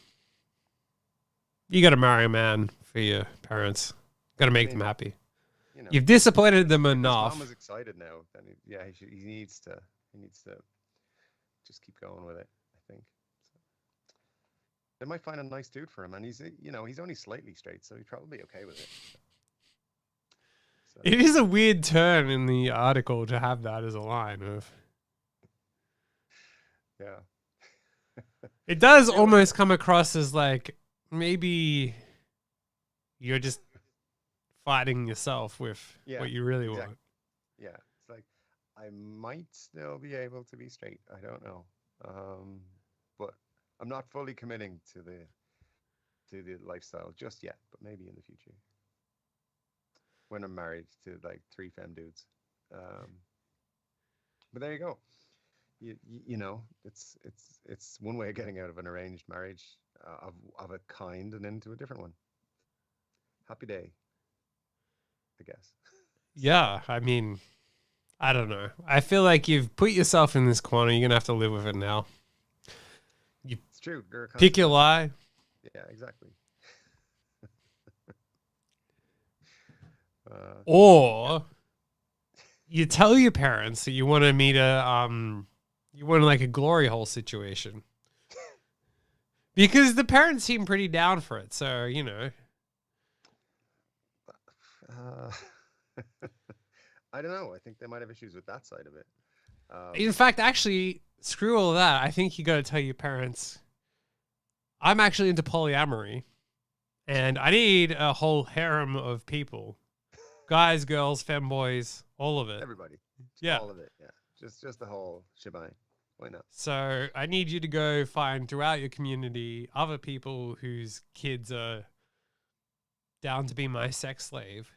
you got to marry a man for your parents. Got to I make them mean, happy. you know, You've disappointed them if his mom enough. is excited now, then yeah, he needs to just keep going with it. I think. So, they might find a nice dude for him, and he's only slightly straight, so he's probably okay with it. So It is a weird turn in the article to have that as a line of. yeah, It does yeah. Well, almost come across as like maybe you're just fighting yourself with yeah, what you really want. exactly. Yeah, it's like I might still be able to be straight. I don't know, um, but I'm not fully committing to the lifestyle just yet. But maybe in the future, when I'm married to like three femme dudes. Um, but there you go. It's one way of getting out of an arranged marriage of a kind and into a different one. Happy day, I guess. So Yeah, I mean, I don't know. I feel like you've put yourself in this corner. You're gonna have to live with it now. You it's true. There are pick your consequences. lie, Yeah, exactly. Yeah. or you tell your parents that you want to meet you want like a glory hole situation, because the parents seem pretty down for it. So Uh, I don't know. I think they might have issues with that side of it. in Um, fact, actually, screw all that. I think you got to tell your parents. I'm actually into polyamory, and I need a whole harem of people, guys, girls, femboys, all of it. everybody, Yeah. all of it. Yeah, just the whole shebang. Why not? So I need you to go find throughout your community other people whose kids are down to be my sex slave.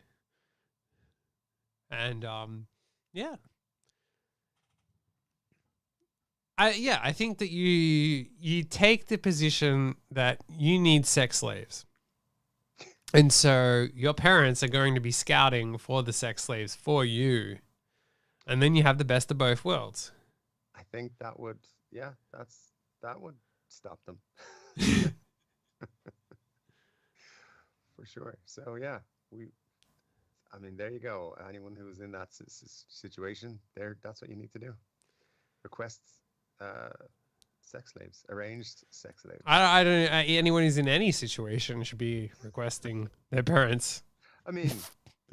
And yeah. I think that you take the position that you need sex slaves. And so your parents are going to be scouting for the sex slaves for you. And then you have the best of both worlds. I think that would, yeah, that would stop them for sure. So yeah, we. I mean, there you go. Anyone who's in that situation, that's what you need to do. Request uh, sex slaves, arranged sex slaves. I don't. Anyone who's in any situation should be requesting their parents I mean,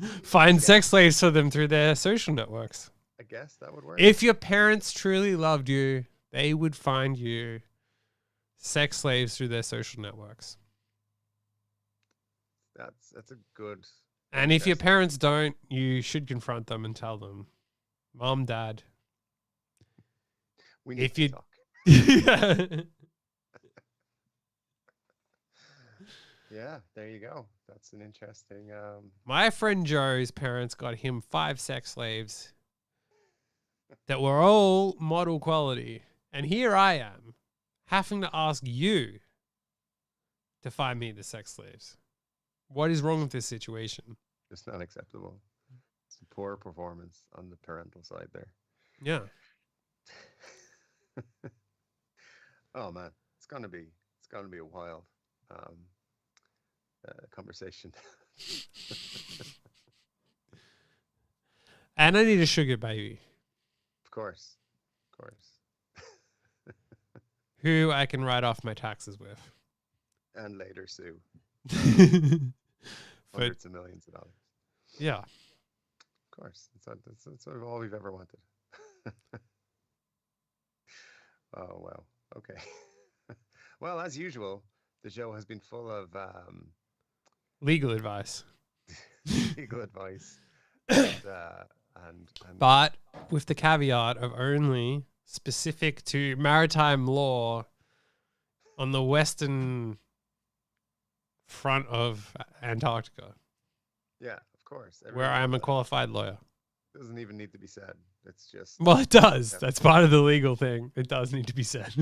I find guess, sex slaves for them through their social networks. I guess that would work. If your parents truly loved you, they would find you sex slaves through their social networks. That's a good, And if your interesting. parents don't, you should confront them and tell them, "Mom, Dad, We need if to you." talk. Yeah, there you go. That's an interesting. My friend Joe's parents got him 5 sex slaves that were all model quality. And here I am having to ask you to find me the sex slaves. What is wrong with this situation? Just not acceptable. It's a poor performance on the parental side there. Yeah. Oh man, it's gonna be a wild um, conversation. And I need a sugar baby Of course, of course, who I can write off my taxes with. and later sue um, But hundreds of millions of dollars. yeah, Of course, that's sort of all we've ever wanted. Oh well, okay. Well, as usual, the show has been full of legal advice. legal advice and and But with the caveat of only specific to maritime law on the western front of Antarctica, yeah, of course, where everyone I knows am a that. qualified lawyer. Doesn't even need to be said. It's just Well, it does. yeah. That's part of the legal thing. It does need to be said.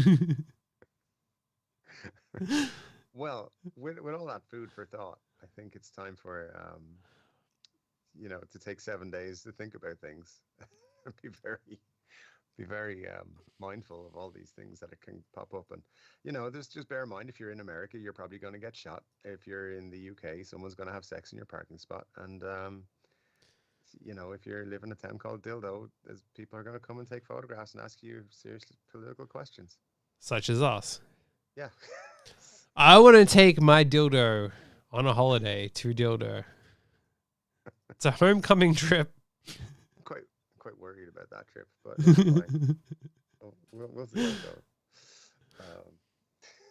Well, with all that food for thought, I think it's time for to take 7 days to think about things. be very be very mindful of all these things that it can pop up. And just bear in mind, if you're in America, you're probably going to get shot. If you're in the UK, someone's going to have sex in your parking spot. And if you live in a town called Dildo, there's people are going to come and take photographs and ask you serious political questions. Such as us. Yeah. I want to take my dildo on a holiday to Dildo. It's a homecoming trip. I'm quite worried about that trip, but it's fine. We'll see how it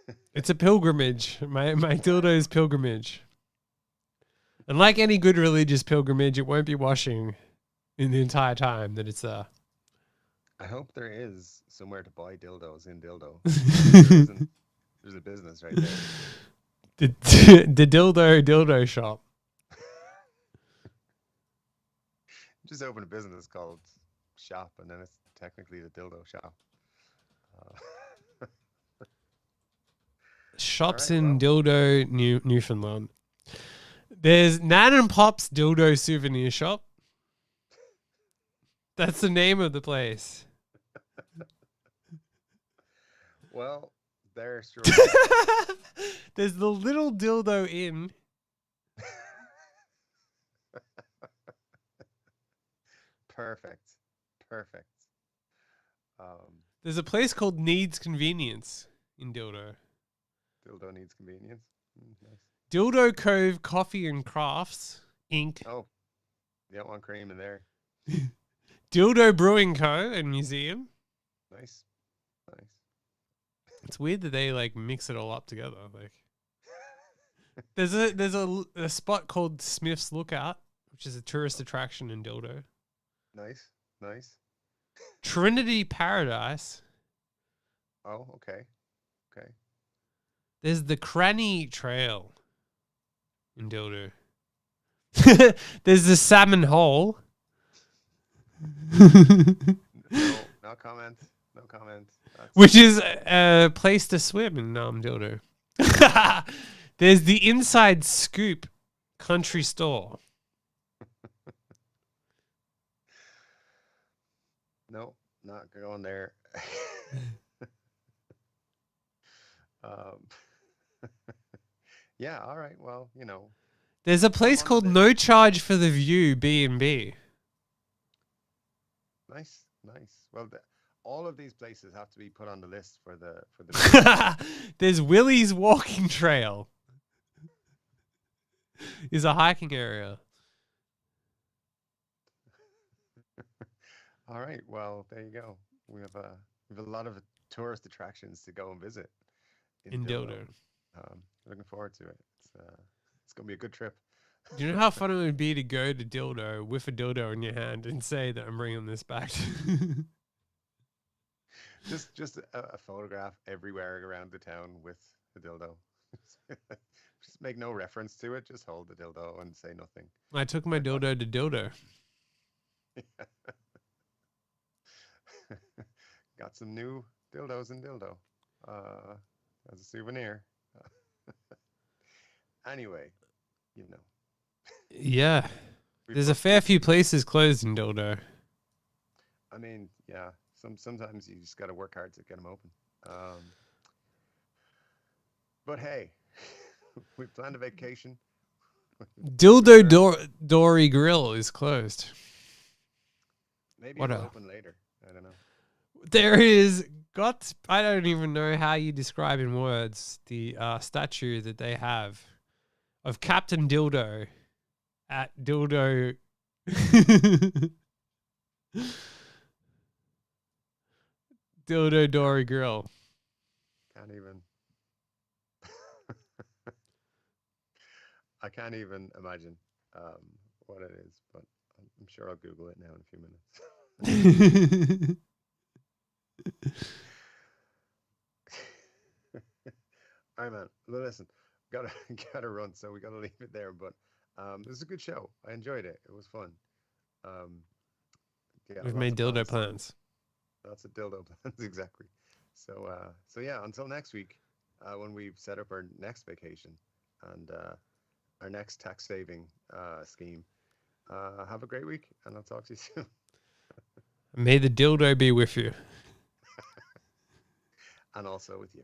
goes. It's a pilgrimage. My dildo's pilgrimage. And like any good religious pilgrimage, it won't be washing in the entire time that it's there. I hope there is somewhere to buy dildos in Dildo. If there isn't, there's a business right there. The dildo shop. Just open a business called Shop, and then it's technically the Dildo Shop. Uh, Shops right, in well. Dildo, Newfoundland. There's Nan and Pop's Dildo Souvenir Shop. That's the name of the place. Well, there's sure. There's the Little Dildo Inn. Perfect. Perfect. There's a place called Needs Convenience in Dildo. Dildo needs convenience. Nice. Dildo Cove Coffee and Crafts Inc. Oh, you don't want cream in there. Dildo Brewing Co. and Museum. Nice. Nice. It's weird that they like mix it all up together. Like, there's a spot called Smith's Lookout, which is a tourist attraction in Dildo. Nice. Nice. Trinity Paradise. Oh, okay. Okay. There's the Cranny Trail in Dildo. There's the Salmon Hole. No, no comment. No comment. Which is a place to swim in Dildo. There's the Inside Scoop Country Store. No, not going there. um, yeah, all right. Well, There's a place on called with it. No Charge for the View B&B. Nice, nice. Well, all of these places have to be put on the list for the. There's Willie's Walking Trail. Is a hiking area. All right. Well, there you go. We have a lot of tourist attractions to go and visit In Dildo. Looking forward to it. It's gonna be a good trip. Do you know how fun it would be to go to Dildo with a dildo in your hand and say that I'm bringing this back? Just a photograph everywhere around the town with the dildo. Just make no reference to it. Just hold the dildo and say nothing. I took my dildo to Dildo. Got some new dildos in Dildo as a souvenir. Anyway, Yeah. we There's a booked fair this- few places closed in Dildo. I mean, yeah, Sometimes you just got to work hard to get them open. But hey, we planned a vacation. Dildo Figure out Dory Grill is closed. maybe What it'll a open later. I don't know. There is got. I don't even know how you describe in words the statue that they have of Captain Dildo at Dildo. Dildo Can't Dory Grill. can't even. I can't even imagine um, what it is, but I'm sure I'll Google it now in a few minutes. All right, man. Well, listen, gotta gotta run, so we gotta leave it there. But it was a good show. I enjoyed it. It was fun. Um, yeah, We've lots made of dildo plans. plans. Lots of dildo plans, exactly. So yeah. Until next week, when we set up our next vacation and our next tax saving scheme. Have a great week, and I'll talk to you soon. May the dildo be with you. And also with you.